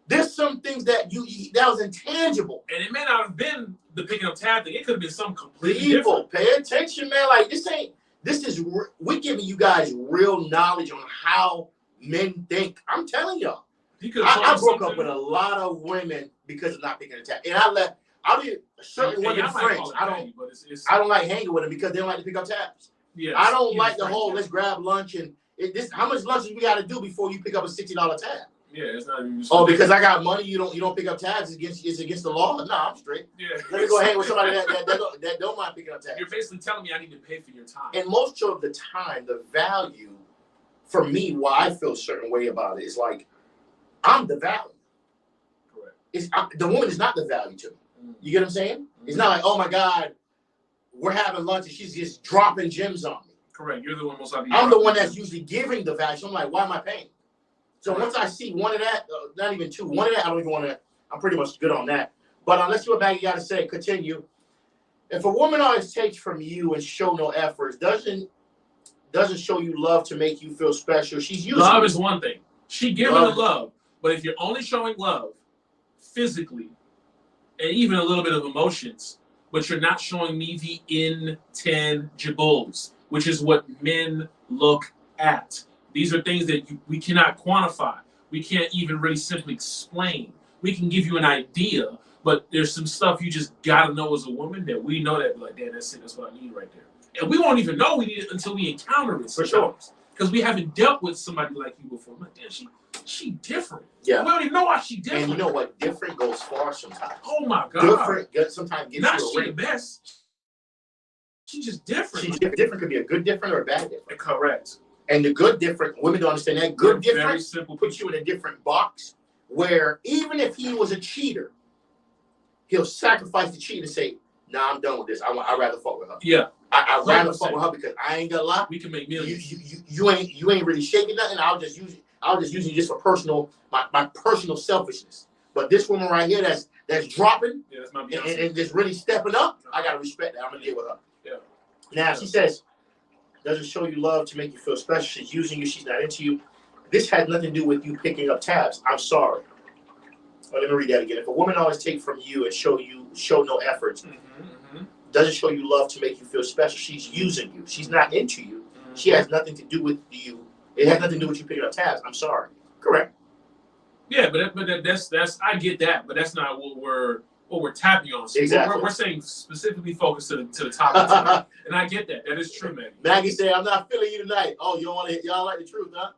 There's some things that was intangible. And it may not have been the picking up tab thing. It could have been something completely People, different. pay attention, man. Like we're giving you guys real knowledge on how men think. I'm telling y'all. He could have told I you broke up something. with a lot of women because of not picking a tab. And I did certain And women y'all might friends. call it petty, but it's I don't like hanging with them because they don't like to pick up tabs. yes, I don't yeah, like the right, whole yeah. let's grab lunch and how much lunches we got to do before you pick up a $60 tab? Yeah, it's not even. Oh, because I got money, you don't pick up tabs. It's against the law. No, I'm straight. Yeah. Let me go hang with somebody that don't mind picking up tabs. You're basically telling me I need to pay for your time. And most of the time, the value for me, why I feel a certain way about it is like I'm the value. Correct. The woman is not the value to me. You get what I'm saying? Mm-hmm. It's not like, oh my God, we're having lunch and she's just dropping gems on me. Correct. You're the one most likely. I'm the one that's usually giving the value. So I'm like, why am I paying? So once I see one of that, not even two, one of that, I don't even want to. I'm pretty much good on that. But let's see what Maggie got to say. Continue. If a woman always takes from you and show no efforts, doesn't show you love to make you feel special, she's using love you. is one thing. She giving the love, but if you're only showing love physically and even a little bit of emotions, but you're not showing me the intangibles, which is what men look at. These are things that we cannot quantify. We can't even really simply explain. We can give you an idea, but there's some stuff you just gotta know as a woman that we know that, like, damn, that's it. That's what I need right there. And we won't even know we need it until we encounter it. For sure. Because we haven't dealt with somebody like you before. I'm like, damn, she different. Yeah. We don't even know why she different. And you know what? Different goes far sometimes. Oh my God. Different sometimes gets Not you a she ring. the best. She's just different. She's different. Could be a good different or a bad different. Correct. And the good different, women don't understand that. Good different very simple puts you in a different box where even if he was a cheater, he'll sacrifice the cheat and say, nah, I'm done with this. I'd rather fuck with her. Yeah. I'd rather fuck with her because I ain't gonna lie. We can make millions. You ain't really shaking nothing. I'll just use it just for personal my personal selfishness. But this woman right here that's dropping Yeah, that's my Beyonce. and just really stepping up, I gotta respect that. I'm gonna deal with her. Yeah. Now she says, doesn't show you love to make you feel special. She's using you. She's not into you. This has nothing to do with you picking up tabs. I'm sorry. Well, let me read that again. If a woman always take from you and show no efforts, doesn't show you love to make you feel special, she's using you. She's not into you. She has nothing to do with you. It has nothing to do with you picking up tabs. I'm sorry. Correct. Yeah, but that's I get that, but that's not what we're tapping on. So Exactly. We're saying specifically focused to the topic tonight. And I get that. That is true, Maggie. Maggie said, I'm not feeling you tonight. Oh, y'all like the truth, huh?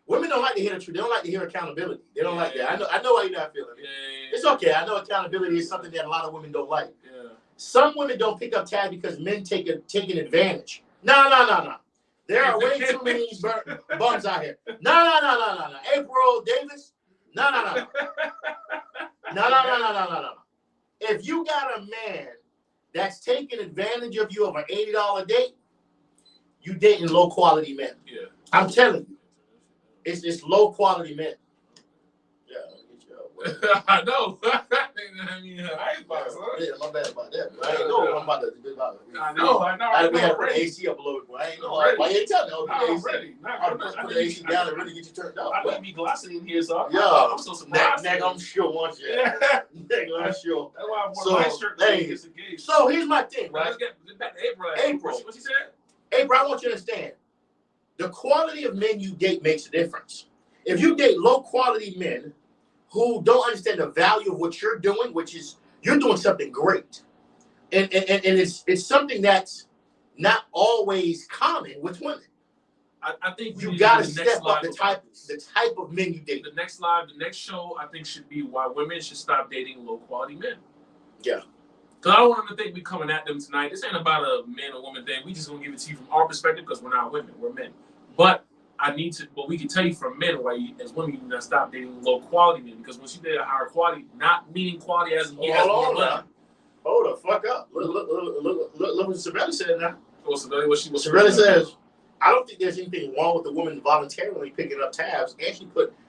Women don't like to hear the truth. They don't like to hear accountability. They don't like that. I know why you're not feeling it. Yeah. It's okay. I know accountability is something that a lot of women don't like. Yeah. Some women don't pick up tabs because men taking advantage. No. There are way too many bums out here. No. April Davis. No. If you got a man that's taking advantage of you of an $80 date, you dating low quality men. Yeah. I'm telling you, it's low quality men. Yeah, I know. I mean, icebox, huh? Yeah, my bad about that. I ain't know I'm about to. I know. We had to put the AC up a little bit. I ain't know. Why you ain't telling me? I'm ready. I put the AC down and really get you turned up. I might be glossing in here, so Yeah. I'm so surprised. Nag, I'm sure once you. Yeah. Nag, I'm sure. That's why I wore my shirt. Hey, so here's my thing, right? Let's get back to April. April. What she said? April, I want you to understand. The quality of men you date makes a difference. If you date low quality men who don't understand the value of what you're doing, which is you're doing something great, and it's something that's not always common with women. I think you got to step up the type of men you date. The next show, I think should be why women should stop dating low quality men. Yeah. Because I don't want them to think we're coming at them tonight. This ain't about a man or woman thing. We just gonna give it to you from our perspective because we're not women, we're men. But we can tell you from men why as women you do not stop dating low quality men, because once you date a higher quality, not meaning quality as in he has more money. Hold the fuck up. Look what Sabella said now. Oh, Sabella says, I don't think there's anything wrong with the woman voluntarily picking up tabs, and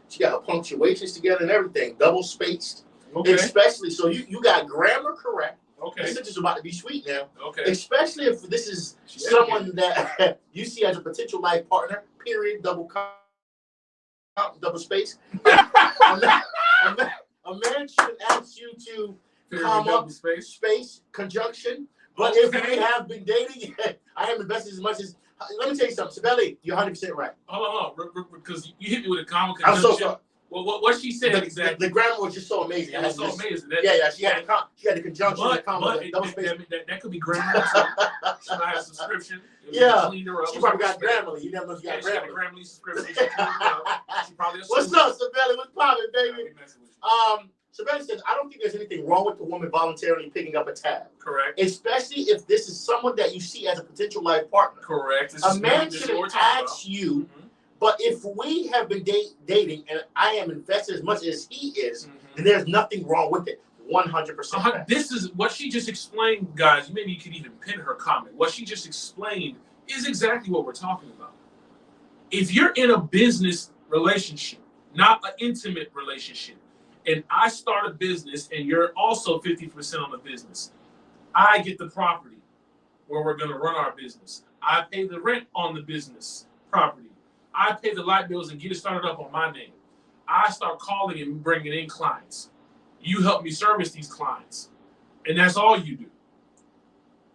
she got her punctuations together and everything, double spaced. Okay. Especially so you got grammar correct. Okay. This is about to be sweet now. Okay. Especially if this is someone that you see as a potential life partner. Period. Double space. A man should ask you to come up space conjunction. But if we have been dating, I haven't invested as much as. Let me tell you something, Sabelli. You're 100% right. Hold on, because you hit me with a comma conjunction. I'm so sorry. Well, what she said exactly. The grammar was just so amazing. It was so amazing. She had the conjunction, the comma, double space. That could be Grammarly. She might have a subscription. Yeah, cleaned her up. she probably got Grammarly. You never know if she got She got a Grammarly. Grammarly subscription. She probably What's up, Sabelli? What's poppin', baby? Sabelli says, I don't think there's anything wrong with the woman voluntarily picking up a tab. Correct. Especially if this is someone that you see as a potential life partner. Correct. A man should ask you, but if we have been dating and I am invested as much as he is, then there's nothing wrong with it. 100%. This is what she just explained, guys. Maybe you could even pin her comment. What she just explained is exactly what we're talking about. If you're in a business relationship, not an intimate relationship, and I start a business and you're also 50% on the business, I get the property where we're going to run our business. I pay the rent on the business property. I pay the light bills and get it started up on my name. I start calling and bringing in clients. You help me service these clients. And that's all you do.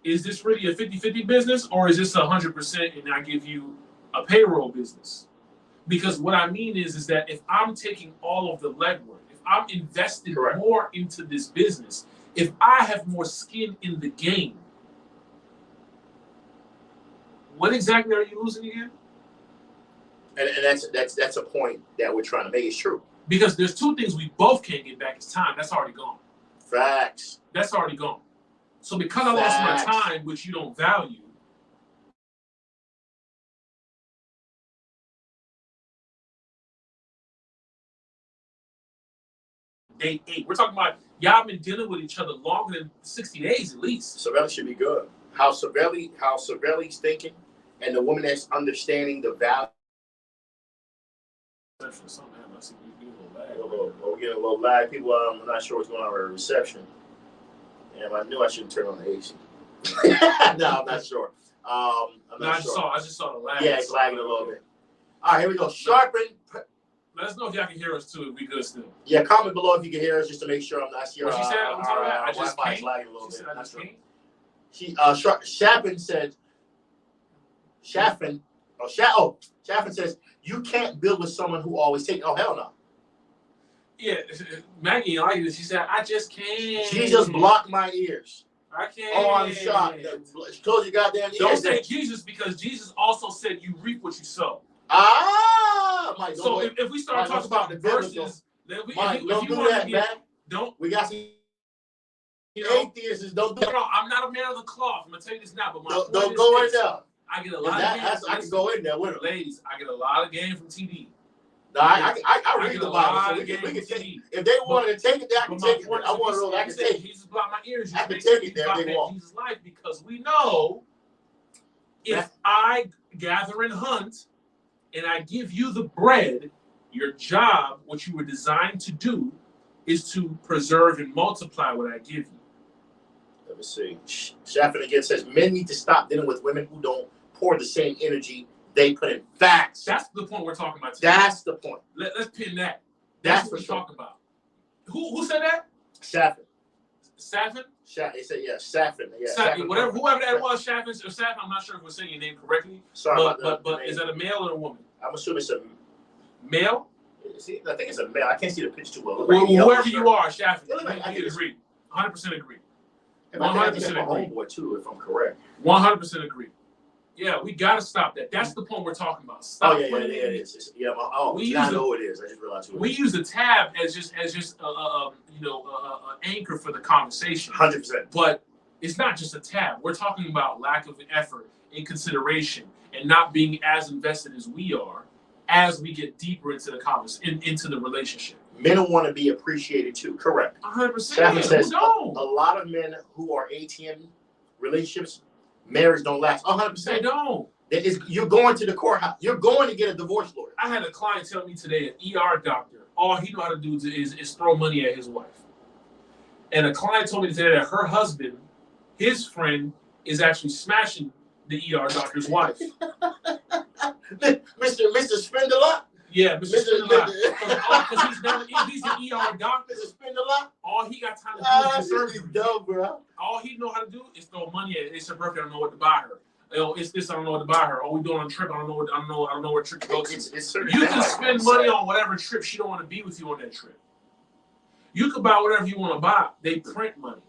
Is this really a 50-50 business, or is this 100% and I give you a payroll business? Because what I mean is that if I'm taking all of the legwork, if I'm invested more into this business, if I have more skin in the game, what exactly are you losing again? And that's a point that we're trying to make. It's true. Because there's two things we both can't get back. It's time. That's already gone. Facts. That's already gone. So because I lost my time, which you don't value, day 8. We're talking about y'all been dealing with each other longer than 60 days at least. Savelli should be good. How Savelli's thinking, and the woman that's understanding the value. We're getting a little lag. People, I'm not sure what's going on with the reception. And I knew I shouldn't turn on the AC. No, I'm not sure. I'm not sure. I just saw the lag. Yeah, it's lagging a little bit. All right, here we go. Sharpen. Let us know if y'all can hear us too. If we good still. Yeah, comment below if you can hear us, just to make sure I'm not sure. What she said? I just Wi-Fi is came. lagging a little She bit. said I just came. Shaffin said. Shaffin says you can't build with someone who always takes. Oh hell no. Yeah, Maggie liked it. She said, I just can't. Jesus blocked my ears. I can't. Oh, I'm shocked. Close your goddamn ears. Don't say Jesus, because Jesus also said you reap what you sow. Mike, so if we start talking about the verses, Mike, don't do that, man. Don't. We got some atheists. Don't do that. No, I'm not a man of the cloth. I'm going to tell you this now, but my don't go in there. I get a lot of games. I can go in there with them. Ladies, I get a lot of game from TD. No, I read the Bible, so we can take it. If they wanted to take it, I can take it. I want to know I can take it. Jesus blocked my ears. I can take it there if they want. Jesus' life, because we know if I gather and hunt and I give you the bread, your job, what you were designed to do, is to preserve and multiply what I give you. Let me see. Shaffin again says men need to stop dealing with women who don't pour the same energy they put in. Facts. That's the point we're talking about today. That's the point. Let's pin that. That's what we're talking about. Who said that? Shaffin. Saffin? They said Saffin. Yeah, Saffin. Whoever that was, Shaffin or Saffin. I'm not sure if we're saying your name correctly. Sorry but is that a male or a woman? I'm assuming it's a male. See, I think it's a male. I can't see the picture too well. Whoever you are, Shaffin. I agree. 100% agree. 100% homeboy too, if I'm correct. 100% agree. Yeah, we gotta stop that. That's the point we're talking about. Stop. It is. Yeah, I know who it is. I just realized who it is. We use the tab as just anchor for the conversation. 100%. But it's not just a tab. We're talking about lack of effort and consideration and not being as invested as we are as we get deeper into the conversation, into the relationship. Men want to be appreciated too. Correct. 100%. Shaffin says a lot of men who are ATM relationships, marriage don't last. 100%. They don't. You're going to the courthouse. You're going to get a divorce lawyer. I had a client tell me today, an ER doctor, all he know how to do is throw money at his wife. And a client told me today that her husband, his friend, is actually smashing the ER doctor's wife. Mr. Spend-a-lot? Yeah, Mr. Spend-a-lot. Because he's an ER doctor. Mr. Spend-a-lot? All he got time to do is surgery. Dumb, bro. All he know how to do is throw money at it. It's her birthday. I don't know what to buy her. Oh, it's this. I don't know what to buy her. Oh, we going on a trip. I don't know what trip to go to. It's You can spend money on whatever trip she don't want to be with you on that trip. You can buy whatever you want to buy. They print money.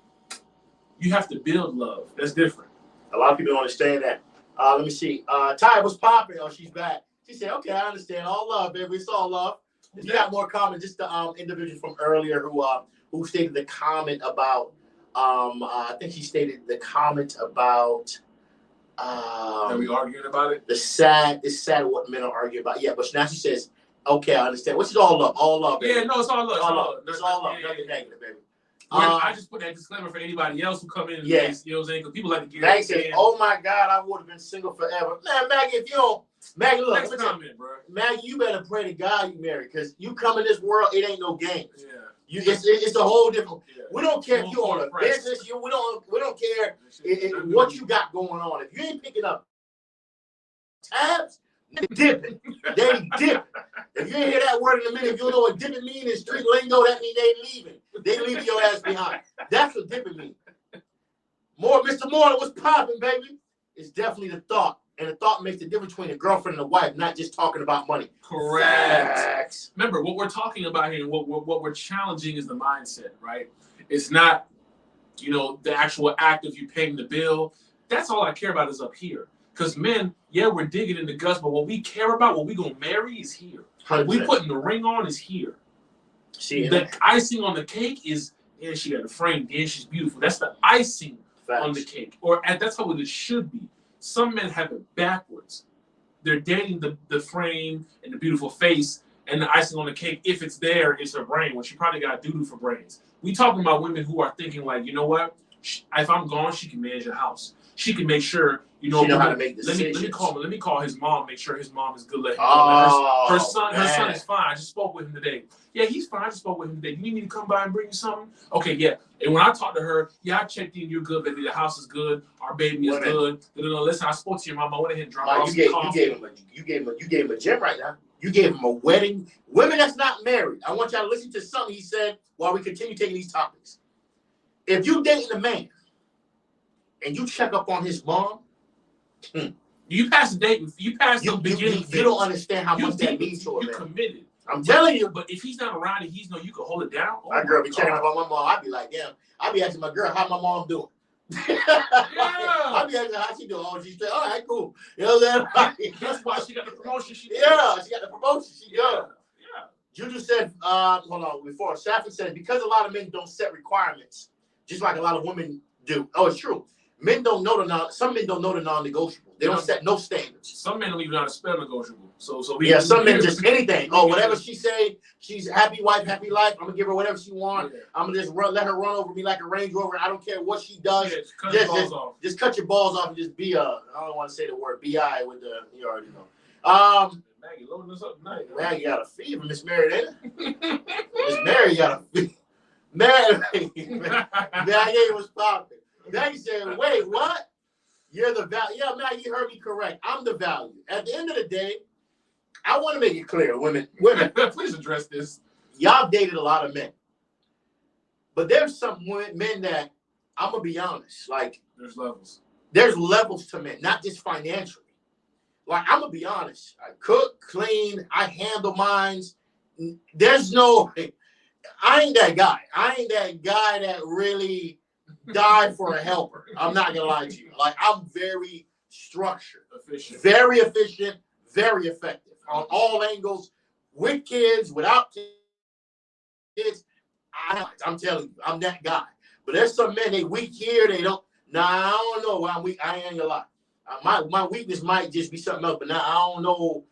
You have to build love. That's different. A lot of people don't understand that. Let me see. Ty was popping. Oh, she's back. She said, "Okay, I understand. All love, baby. It's all love." If you got more comments, just the individual from earlier who stated the comment about I think she stated the comment about Are we arguing about it? it's sad what men are arguing about. Yeah, but now she says, "Okay, I understand." Which is all love, baby. Yeah, no, it's all love. It's all love. It's all love. Nothing negative, baby. I just put that disclaimer for anybody else who come in and yeah. face, you know what I'm saying? Because people like to get Maggie says, "Oh my God, I would have been single forever." Man, Maggie, if you don't, Maggie, look, next comment, bro. Maggie, you better pray to God you marry, because you come in this world, it ain't no games. Yeah. It's a whole different. Yeah. We don't care if you own a business. We don't care what you got going on. If you ain't picking up tabs, they dipping. They dipping. If you ain't hear that word in a minute, if you don't know what dipping means in street lingo, that means they leaving. They leaving your ass behind. That's what dipping means. Mr. Moore, what's popping, baby? It's definitely the thought. And the thought makes the difference between a girlfriend and a wife, not just talking about money. Correct. Facts. Remember, what we're talking about here and what we're challenging is the mindset, right? It's not, the actual act of you paying the bill. That's all I care about is up here. Because men, yeah, we're digging in the guts, but what we care about, what we going to marry is here. 100%. We putting the ring on is here. See, the icing on the cake is, yeah, she got a frame, yeah, she's beautiful. That's the icing on the cake. That's how it should be. Some men have it backwards. They're dating the frame and the beautiful face, and the icing on the cake, if it's there, is her brain, when she probably got doo-doo for brains. We talking about women who are thinking like, you know what? If I'm gone, she can manage the house. She can make sure, she know how to make decisions. Let me call his mom, make sure his mom is good. Let him know her son is fine. I just spoke with him today. Yeah, he's fine. I just spoke with him today. You need me to come by and bring you something? Okay, yeah. And when I talked to her, yeah, I checked in. You're good, baby. The house is good. Our baby is good. Listen, I spoke to your mom. I went ahead and dropped off some coffee. You gave him a gem right now. You gave him a wedding. Women that's not married, I want y'all to listen to something he said while we continue taking these topics. If you dating a man and you check up on his mom, you pass the date. You pass the beginning. You don't understand how much that means to a man. You committed. I'm telling you. But if he's not around and you can hold it down. My girl be checking up on my mom. I'd be like, damn. I'd be asking my girl, how my mom doing? Yeah. I'd be asking how she doing. Oh, she's all right, cool. You know what I'm saying? That's why she got the promotion. She got the promotion. She got. Yeah. Juju said, hold on, before Saffron said, because a lot of men don't set requirements, just like a lot of women do. Oh, it's true. Some men don't know the non-negotiable. They don't set no standards. Some men don't even know how to spell negotiable. Some men just anything. Oh, whatever she say, she's happy wife, happy life. I'm gonna give her whatever she wants. Yeah. I'm gonna just let her run over me like a Range Rover. I don't care what she does. Yeah, just cut your balls off and just be I don't want to say the word bi with the, you already know. Maggie loading us up tonight. Maggie got a fever, Miss Mary, ain't it? Miss Mary got a fever. Maggie was popping. Maggie said, wait, what? You're the value. Yeah, Maggie, you heard me correct. I'm the value. At the end of the day, I want to make it clear, women. Please address this. Y'all dated a lot of men. But there's some men that, I'm going to be honest, like. There's levels. There's levels to men, not just financially. Like, I'm going to be honest. I cook, clean, I handle mines. There's no, I ain't that guy. I ain't that guy that really died for a helper. I'm not gonna lie to you. Like, I'm very structured, very efficient, very effective on all angles, with kids, without kids. I'm telling you, I'm that guy. But there's some men, they weak here, they don't. Nah, I don't know. I'm weak. I ain't gonna lie. My weakness might just be something else, but now I don't know.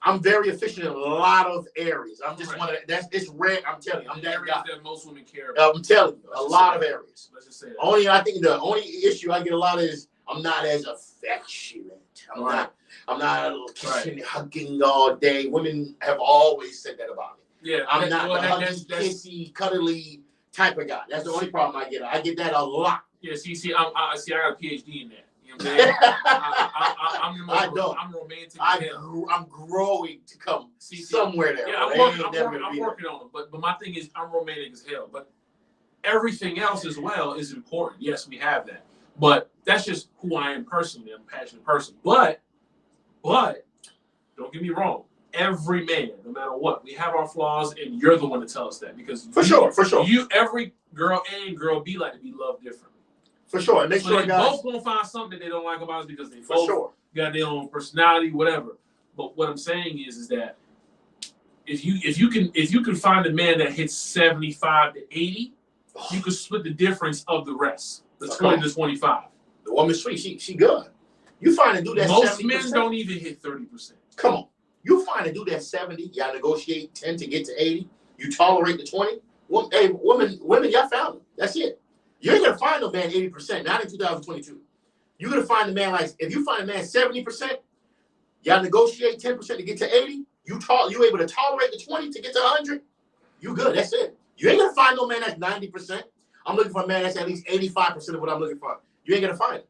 I'm very efficient in a lot of areas. I'm just one of it's rare. I'm telling you, I'm that guy. That most women care about. I'm telling you, a lot of areas. Let's just say that. I think the only issue I get a lot is I'm not as affectionate. I'm not a little kissing, hugging all day. Women have always said that about me. Yeah, I'm not the huggy, kissy, cuddly type of guy. That's the only problem I get. I get that a lot. Yeah, I got a PhD in that. You know what I'm saying? I'm romantic. I'm growing to come somewhere there. Yeah, I'm working on it. But my thing is, I'm romantic as hell. But everything else as well is important. Yes, we have that. But that's just who I am personally. I'm a passionate person. But don't get me wrong. Every man, no matter what, we have our flaws, and you're the one to tell us that because for sure. Every girl A and girl B like to be loved differently. For sure. And make so sure they guys both gonna find something that they don't like about us because they for both sure got their own personality, whatever. But what I'm saying is that if you can find a man that hits 75 to 80, you can split the difference of the rest, the 20 to 25. The woman's sweet. She good. You find a dude that's most 70%. Men don't even hit 30%. Come on. You find a dude that's 70. Y'all negotiate 10 to get to 80. You tolerate the 20. Hey, women, y'all found him. That's it. You ain't gonna find no man 80%. Not in 2022. You're gonna find a man like if you find a man 70%, y'all negotiate 10% to get to 80. You able to tolerate the 20 to get to 100. You good. That's it. You ain't gonna find no man that's 90%. I'm looking for a man that's at least 85% of what I'm looking for. You ain't gonna find it.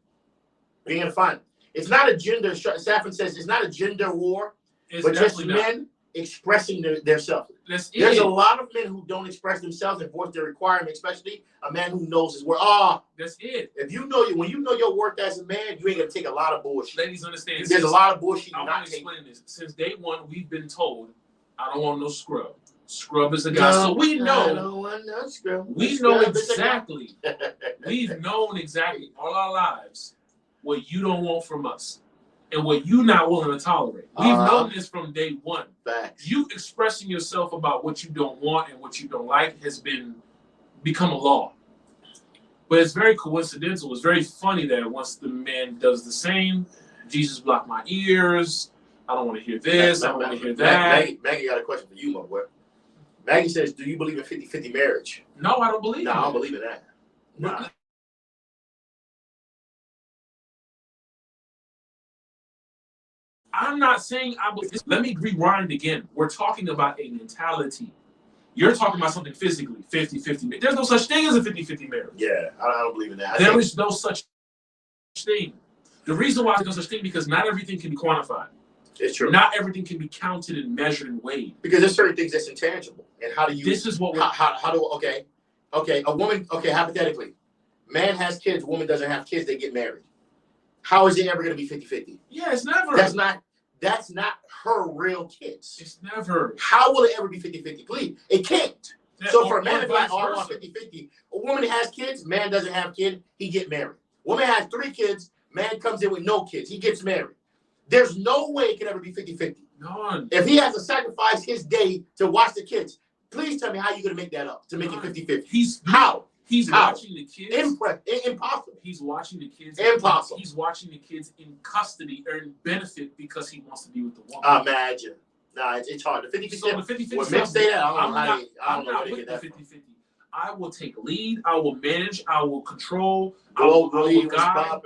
You ain't gonna find it. It's not a gender. Saffron says it's not a gender war, but just men expressing their self. There's a lot of men who don't express themselves and voice their requirements, especially a man who knows his worth. That's it. If when you know your worth as a man, you ain't gonna take a lot of bullshit. Ladies, understand. There's a lot of bullshit. I want to explain this. Since day one, we've been told, I don't want no scrub. Scrub is a guy. No, so we know. I don't want no scrub. We know exactly. We've known exactly all our lives what you don't want from us and what you're not willing to tolerate. We've known this from day one. Facts. You expressing yourself about what you don't want and what you don't like has become a law. But it's very coincidental. It's very funny that once the man does the same, Jesus blocked my ears. I don't want to hear this. I don't want to hear that. Maggie got a question for you, my boy. Maggie says, do you believe in 50-50 marriage? No, I don't believe in that. No, I don't believe in that. Nah. I'm not saying I believe. Let me rewind again. We're talking about a mentality. You're talking about something physically, 50-50. There's no such thing as a 50-50 marriage. Yeah, I don't believe in that. There is no such thing. The reason why there's no such thing because not everything can be quantified. It's true. Not everything can be counted and measured and weighed. Because there's certain things that's intangible. And how do you... This is what okay, a woman, hypothetically, man has kids, woman doesn't have kids, they get married. How is it ever going to be 50-50? Yeah, it's never. That's not her real kids. It's never. How will it ever be 50-50? Please, it can't. So for a man to be like, I want 50-50, a woman has kids, man doesn't have kids, he get married. Woman has 3 kids, man comes in with no kids, he gets married. There's no way it can ever be 50-50. None. If he has to sacrifice his day to watch the kids, please tell me how you're going to make that up, to make it 50-50. He's watching the kids. Impossible. He's watching the kids. Impossible. He's watching the kids in custody earn benefit because he wants to be with the woman. Imagine. Nah, it's hard. The 50-50. So the 50-50. When men say that, I don't know how they get that. 50-50. I will take lead. I will manage. I will control. I will guide.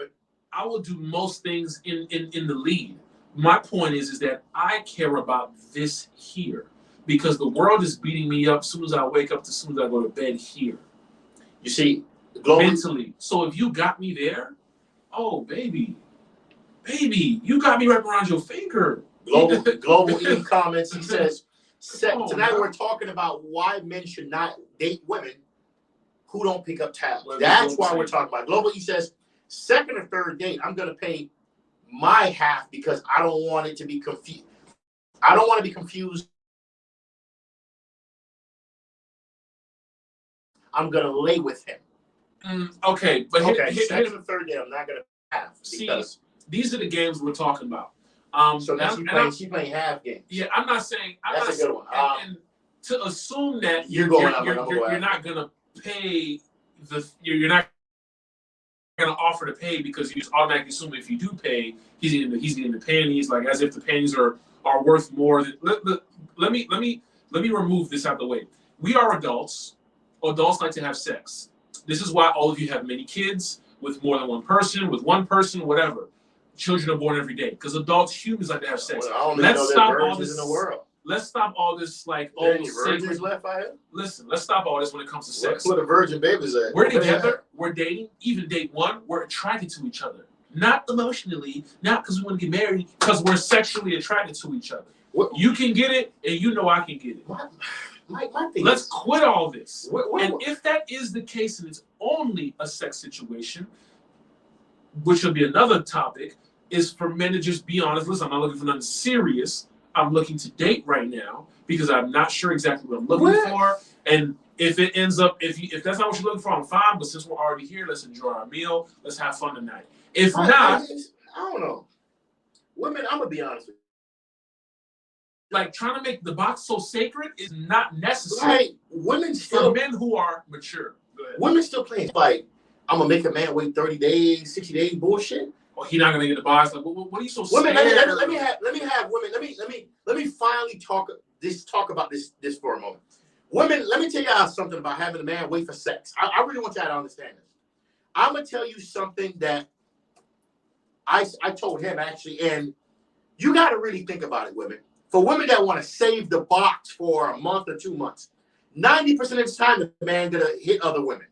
I will do most things in the lead. My point is that I care about this here because the world is beating me up as soon as I wake up, as soon as I go to bed here. You see, mentally. So if you got me there, oh baby, you got me wrapped around your finger. Global E comments. He says, tonight we're talking about why men should not date women who don't pick up tabs. That's why we're talking about. Global E says, second or third date, I'm gonna pay my half because I don't want it to be confused. I don't want to be confused. I'm gonna lay with him. Okay, but second or third day, I'm not gonna have. See, these are the games we're talking about. So now she's playing half games. Yeah, I'm not saying. That's a good one. And to assume that you're not gonna pay you're not gonna offer to pay because you just automatically assume if you do pay, he's getting the panties, like as if the panties are worth more than. Let me remove this out of the way. We are adults. Adults like to have sex. This is why all of you have many kids with more than one person, whatever. Children are born every day because humans like to have sex. Well, let's stop all this in the world. Let's stop all this virgins left out here? Listen, let's stop all this when it comes to sex. Where the virgin babies at? We're together. We're dating. Even date one. We're attracted to each other. Not emotionally. Not because we want to get married. Because we're sexually attracted to each other. You can get it, and you know I can get it. My thing Let's quit all this. And if that is the case and it's only a sex situation, which will be another topic, is for men to just be honest. Listen, I'm not looking for nothing serious. I'm looking to date right now because I'm not sure exactly what I'm looking for. And if it ends up, if that's not what you're looking for, I'm fine. But since we're already here, let's enjoy our meal. Let's have fun tonight. If not, I don't know. Women, I'm gonna be honest with you. Like trying to make the box so sacred is not necessary. Like women still, for men who are mature. Women still playing like I'm gonna make a man wait 30 days, 60 days bullshit. Or he's not gonna get the box. Like, what are you so women? scared? Let me have women. Let me finally talk about this for a moment. Women, let me tell y'all something about having a man wait for sex. I really want y'all to understand this. I'm gonna tell you something that I told him actually, and you got to really think about it, women. For women that want to save the box for a month or 2 months, 90% of the time the man gonna hit other women.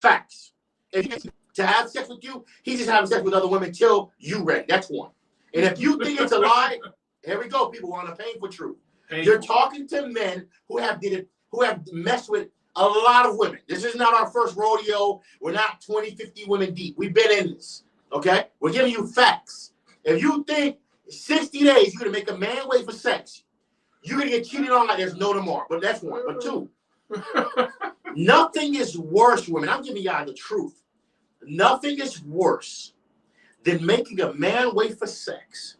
Facts. If he to have sex with you, he's just having sex with other women till you ready. That's one. And if you think it's a lie, here we go, people, on a painful truth. You're talking to men who have messed with a lot of women. This is not our first rodeo. We're not 20, 50 women deep. We've been in this. Okay? We're giving you facts. If you think 60 days you're gonna make a man wait for sex, you're gonna get cheated on like there's no tomorrow. But that's one. But two, nothing is worse, women. I'm giving y'all the truth. Nothing is worse than making a man wait for sex.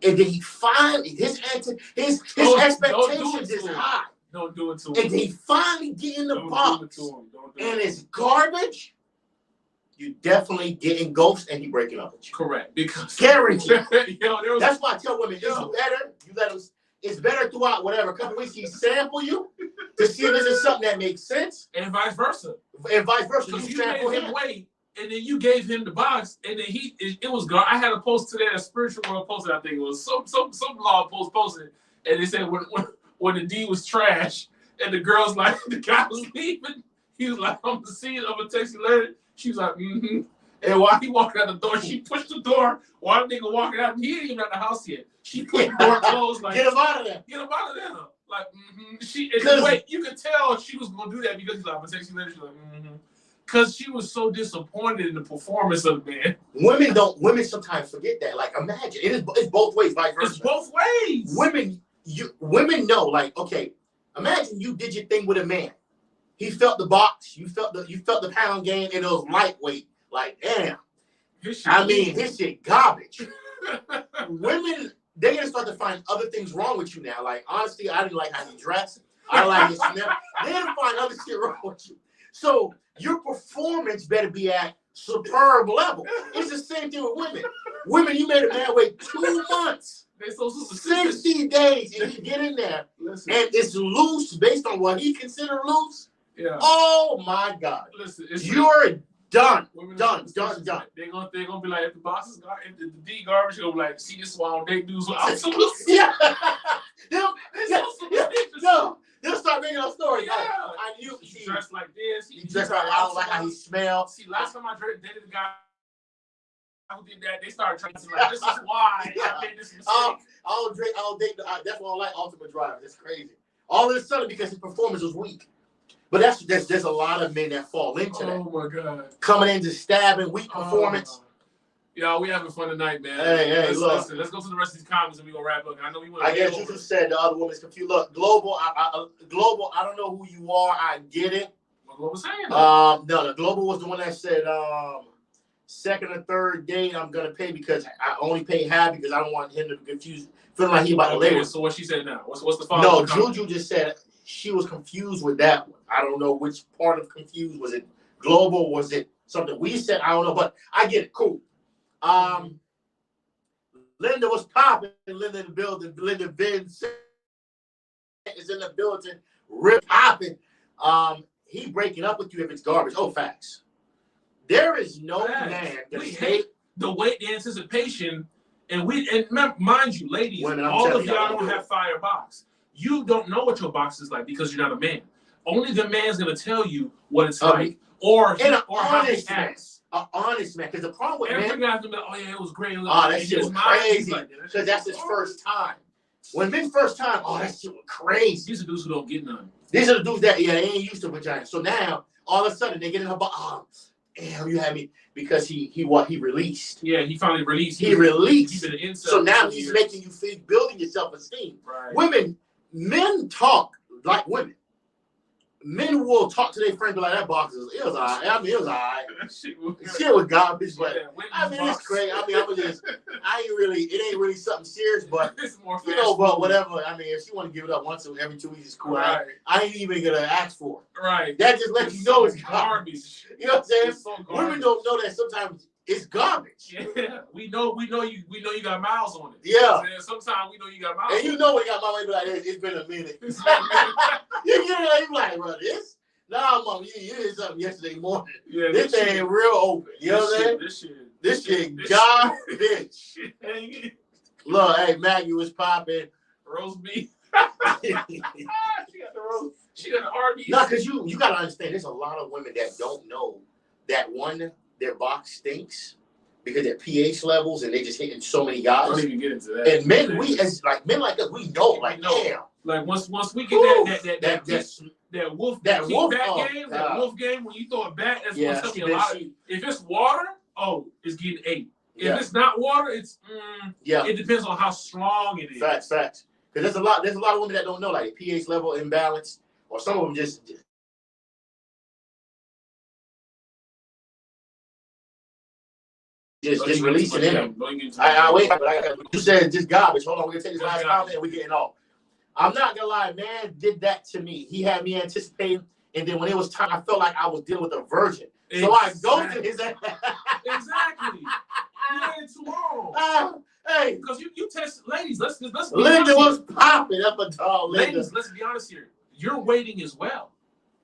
And then he finally, his expectations is high. Don't do it to him. And then he finally get in the box. And it's garbage. You definitely getting ghost and he breaking up with you. Correct. Because guaranteed. That's why I tell women it's better. You let him. It's better throughout whatever couple weeks he sample you to see if this is something that makes sense. And vice versa. You sample him wait. And then you gave him the box, and then it was gone. I had a post today, a spiritual world posted. I think it was some law post posted, and they said when the D was trash, and the girl's like the guy was leaving, he was like, I'm gonna see it, I'm gonna text you later. She was like, mm-hmm. And while he walked out the door, she pushed the door. While the nigga walking out, he ain't even at the house yet. She pushed the door closed, like get him out of there. Get him out of there. Like, mm-hmm. Wait, you could tell she was gonna do that because he's like, I'm gonna text you later. She's like, mm-hmm. Because she was so disappointed in the performance of the man. Women sometimes forget that. Like, imagine it's both ways, vice versa. It's both ways. Women know, like, okay, imagine you did your thing with a man. He felt the box, you felt the pound gain, and it was lightweight. Like, damn. His shit garbage. Women, they're gonna start to find other things wrong with you now. Like, honestly, I didn't like how you dress. I like his smell. They're gonna find other shit wrong with you. So your performance better be at superb level. It's the same thing with women. Women, you made a man wait 2 months, 60 days, and you get in there, and it's loose based on what he considered loose. Yeah. Oh my God. Listen, you're done. Done. They're gonna be like, if the boss is if the D garbage, they'll be like, see, this is why I don't date dudes with yeah. No. They'll start making up stories. Yeah. Like, he dressed like this. He dressed like, I don't like how he smells. See, last time I dated a guy who did that, they started trying to say, like, this is why I made this mistake. I'll date. That's why I don't like Ultimate Driver. That's crazy. All of a sudden, because his performance was weak. But there's a lot of men that fall into that. Oh my God. Coming in just stabbing, weak performance. Y'all, we having fun tonight, man. Hey, let's go to the rest of these comments and we gonna wrap up. I know we want. I guess you just said the other woman's confused. Look, Global. Global. I don't know who you are. I get it. What Global saying? No, the Global was the one that said second or third date I'm gonna pay because I only pay half because I don't want him to be confused, feeling like he about to label. So what she said now? What's the follow-up? No, Juju just said she was confused with that one. I don't know which part of confused. Was it Global? Was it something we said? I don't know, but I get it. Cool. Linda was popping. Linda in the building. Linda Vince is in the building. Rip popping. He breaking up with you if it's garbage. Oh, facts. There is no man that hate the wait, the anticipation, and mind you, ladies, all of y'all don't have firebox. You don't know what your box is like because you're not a man. Only the man's gonna tell you what it's like, or how he acts. An honest man, because the problem with every guy's gonna be like, oh yeah, it was great. That shit was crazy. Because that's his first time. When men's first time, that shit was crazy. These are dudes who don't get none. These are the dudes that they ain't used to vagina. So now all of a sudden they get in her butt. Oh, damn, you had me because he released. Yeah, he finally released. He released. He's been an incel so now for he's years. making you feel, building your self-esteem. Right. Men talk like women. Men will talk to their friends like that box is it was alright. I mean it was alright. Shit was garbage, but I mean it's crazy. I mean it ain't really something serious, but it's more you know, but whatever. I mean if she want to give it up once every 2 weeks, it's cool. Right. I ain't even gonna ask for it. Right. That just lets you know it's garbage. You know what I'm saying? So women don't know that sometimes it's garbage. Yeah, we know you got miles on it. Yeah. Sometimes we know you got miles. And you know when you got miles, be like, it's been a minute. You get it, you like, bro, this? Nah, mom, you did something yesterday morning. Yeah, this thing ain't real open. You know what I'm saying? This shit garbage. Look, hey, Maggie was popping. Roast beef. She got the roast. She got the Arby's. No, because you gotta understand, there's a lot of women that don't know that their box stinks because their pH levels and they just hitting so many guys. Don't even get into that. And men, men like us, we know, like damn. Like once we get that wolf game when you throw it back, that's gonna tell me a lot. If it's water, it's getting 8. If it's not water, it's It depends on how strong it is. Facts. Because there's a lot of women that don't know, like pH level imbalance, or some of them just releasing in them. I wait, but you said just garbage. Hold on, we're gonna take this last comment and we're getting off. I'm not gonna lie, man did that to me. He had me anticipating, and then when it was time, I felt like I was dealing with a virgin. So I ghosted his ass. Exactly. You waited too long. Hey, because you test, ladies. Let's be Linda was popping up a dog. Ladies, let's be honest here. You're waiting as well.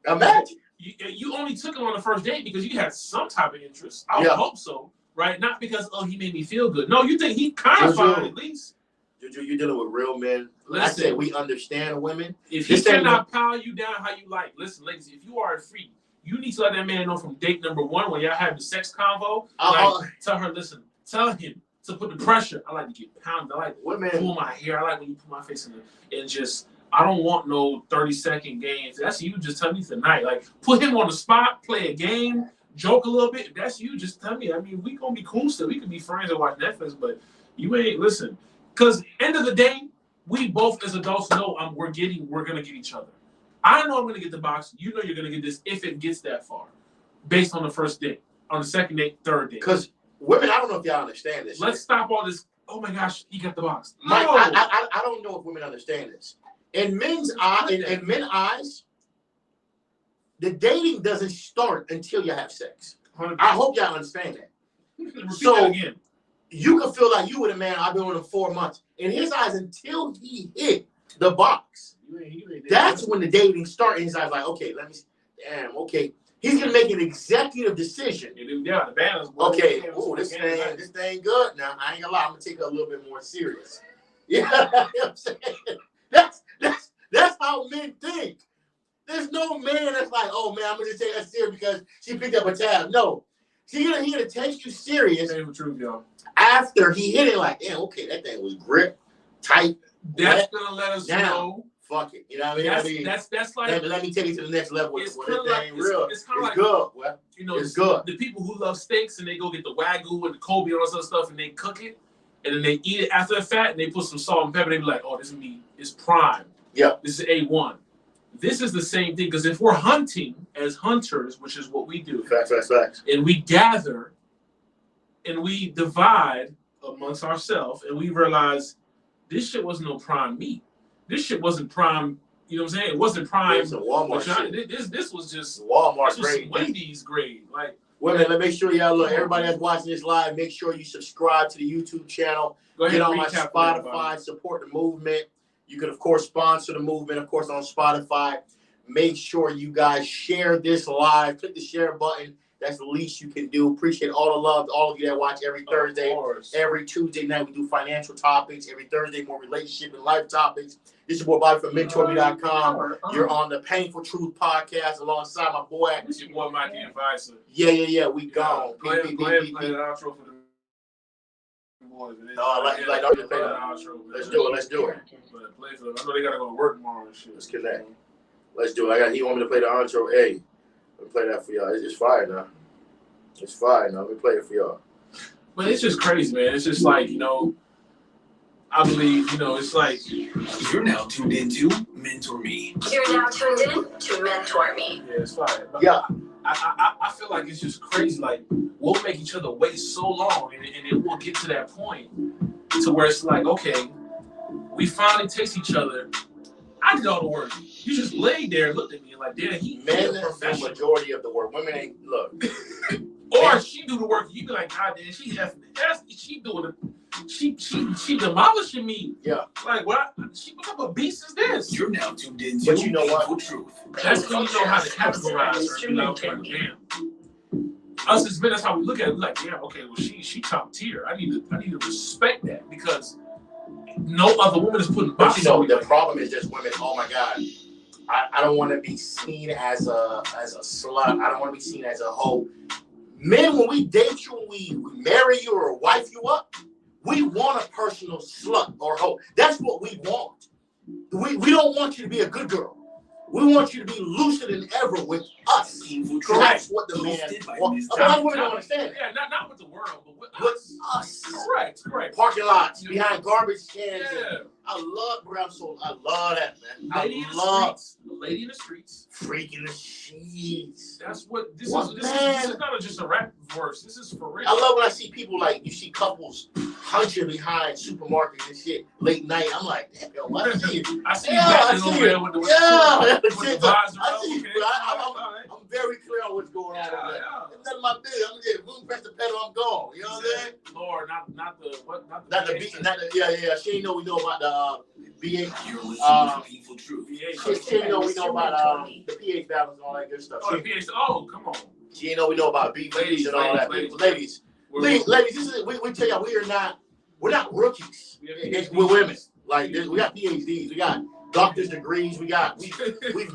Imagine. You only took him on the first date because you had some type of interest. I would hope so, right? Not because he made me feel good. No, you think he kind of fine at least. Juju, you're dealing with real men. Listen, I said we understand women. If he cannot pile you down how you like, listen, ladies, if you are a freak, you need to let that man know from date number 1 when y'all have the sex convo. Tell her, listen, tell him to put the pressure. I like to get pounded. I like to pull my hair. I like when you put my face in it. And just, I don't want no 30-second games. That's you. Just tell me tonight. Like, put him on the spot, play a game, joke a little bit. If that's you, just tell me. I mean, we gonna be cool still. We can be friends and watch Netflix, but you ain't, listen. Because end of the day, we both as adults know we're gonna get each other. I know I'm gonna get the box. You know you're gonna get this if it gets that far, based on the first date, on the second date, third date. Because women, I don't know if y'all understand this. Let's stop all this. Oh my gosh, he got the box. No. Mike, I don't know if women understand this. In men's eyes, the dating doesn't start until you have sex. 100%. I hope y'all understand that. Repeat that again. You can feel like you with a man, I've been with him 4 months. In his eyes, until he hit the box, that's when the dating starts. In his eyes, like, okay, okay. He's gonna make an executive decision. Yeah, the balance. Okay, this thing good. Now I ain't gonna lie, I'm gonna take it a little bit more serious. Yeah, you know what I'm saying? That's how men think. There's no man that's like, oh man, I'm gonna just take her serious because she picked up a tab. No, he's gonna take you serious. That's the truth, y'all. After he hit it, like, damn, okay, that thing was grip, tight. That's gonna let us know. Fuck it, you know what I mean? That's like. Let me take it to the next level. It's kind of like real. It's kind of like good. Well, you know, it's good. The people who love steaks and they go get the Wagyu and the Kobe and all this other stuff and they cook it and then they eat it after the fat and they put some salt and pepper. They be like, oh, this meat is prime. Yeah, this is A1. This is the same thing because if we're hunting as hunters, which is what we do, facts, and we gather and we divide amongst ourselves and we realize this shit wasn't no prime meat. This shit wasn't prime. You know what I'm saying? It wasn't prime. It's a Walmart shit. This was just Walmart grade. Wendy's grade. Like, women, let's make sure y'all look. Everybody that's watching this live, make sure you subscribe to the YouTube channel. Get on my Spotify. Support the movement. You can, of course, sponsor the movement, of course, on Spotify. Make sure you guys share this live. Click the share button. That's the least you can do. Appreciate all the love, all of you that watch every Thursday. Every Tuesday night, we do financial topics. Every Thursday, more relationship and life topics. This is your boy Bobby from Mentourme.com. You're on the Painful Truth podcast alongside my boy. This is your boy Mikey Advisor. Yeah. We gone. Go ahead and play the outro for the boys. No, I like to play the outro. Let's do it. But play for them. I know they gotta go to work tomorrow and shit. Let's connect. Let's do it. He want me to play the intro. Hey, let me play that for y'all. It's fire now. It's fire now. Let me play it for y'all. But it's just crazy, man. It's just like, I believe, it's like. You're now tuned into Mentor Me. You're now tuned in to Mentor Me. Yeah, it's fire. But Yeah. I feel like it's just crazy. Like, we'll make each other wait so long, and then we'll get to that point to where it's like, okay, we finally taste each other. I did all the work. You just laid there and looked at me and like, damn, he Men a do professional. majority of the work. Women ain't look. Or she do the work. You be like, God damn, she doing it. She demolishing me. Yeah. Like what type of beast is this? You're now tuned into But you know what? Painful Truth. That's when you know how to categorize her. You know, okay, well, damn. Us as men, that's how we look at it. We're like, damn, okay, well, she top tier. I need to respect that because no other woman is putting But box on me. the problem is just women. Oh my God, I don't want to be seen as a slut. I don't want to be seen as a hoe. Men, when we date you, we marry you or wife you up, we want a personal slut or hoe. That's what we want. We don't want you to be a good girl. We want you to be looser than ever with us. That's what the man wants. But other women don't understand. Yeah, not with the world, but with us. Correct. Parking lots, behind garbage cans. Yeah. I love that, man. Lady in the streets. Freaking the sheets. That's what this What, is. This is not just a rap verse. This is for real. I love when I see people like you see couples hunching behind supermarkets and shit late night. I'm like, damn, yo, what I see you. I see Yeah, I you see over you. there with the Yeah, with the visor. I see you. Okay. I'm very clear on what's going on over there. Yeah. It's none of my business. I'm just boom, press the pedal, I'm gone. You know what I'm saying? Lord, not the what? Not Not the BH beat, not the yeah. She ain't know we know about the BH. You're listening to Painful Truth. BH. She ain't know we know about the pH balance and all that good stuff. Oh, the BH. Oh, come on. She ain't know we know about BPs and all that. Ladies, this is we tell y'all we're not rookies. We're women. Like we got PhDs, we got doctor's degrees, we've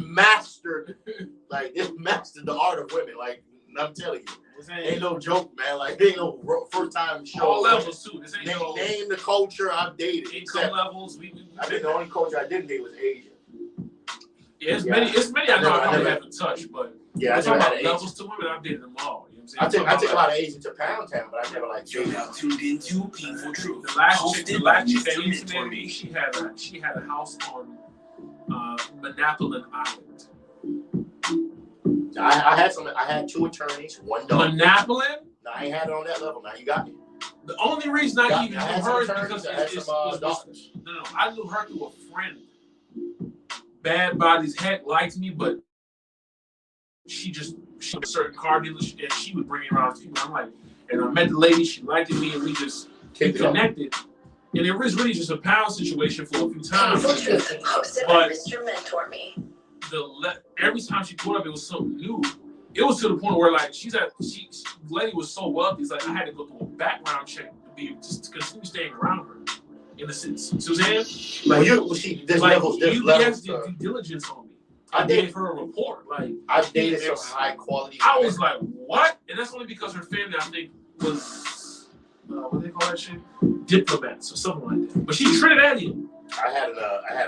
mastered the art of women. Like I'm telling you. Ain't no joke, man. Like, ain't no first time show. All levels too. This ain't name the culture I've dated. Income levels. I think the only culture I didn't date was Asian. Yeah, it's many I know I haven't touched, but yeah, I talking never about had levels to women. I've dated them all. You know what I'm saying? I take a lot of Asian to Pound Town, but I never like. You're now tuned into Painful Truth. The last chick that Mr. Mentor Me, she had a house on Monapolin Island. I had two attorneys, one dog. Monapolin? No, I ain't had it on that level. Now you got me. The only reason I even knew her is because I knew her through a friend. Bad Bodies Heck liked me, but she was a certain car dealer and she would bring me around to people. I'm like, and I met the lady, she liked me, and we connected. And it was really just a pound situation for a few times. Hosted by Mr. Mentor Me. Every time she pulled up, it was something new. It was to the point where like the lady was so wealthy, it's like I had to go through a background check to continue staying around her in the sense. So saying, like there's due diligence on me. I gave her a report. Like I dated some high quality. I was like, what? And that's only because her family, I think, was what do they call that shit? Diplomats or something like that. But she's Trinidadian. I had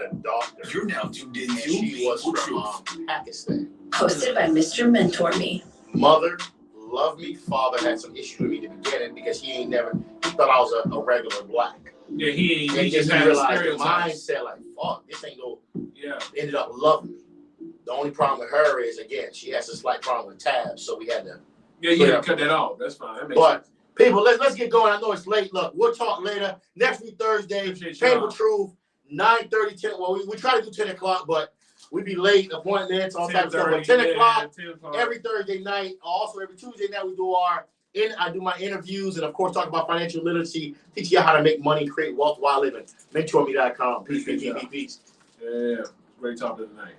a doctor. You're now tuned into she was from Pakistan. Hosted by Mr. Mentor Me. Mother loved me. Father had some issues with me in the beginning because he thought I was a regular black. Yeah, he just had realized the mindset like, fuck, this ain't no. Yeah. Ended up loving me. The only problem with her is again she has a slight problem with tabs, so we had to. Yeah, you had to cut that off. That's fine. That makes but sense. People, let's get going. I know it's late. Look, we'll talk later. Next week Thursday, Painful Truth, 9:30, 10. Well, we try to do 10 o'clock, but we be late, appointments, all types of stuff. But 10 o'clock every Thursday night. Also, every Tuesday night we do I do my interviews and of course talk about financial literacy, teach you how to make money, create wealth while living. Mentourme.com. Peace. Yeah, great talk of the night.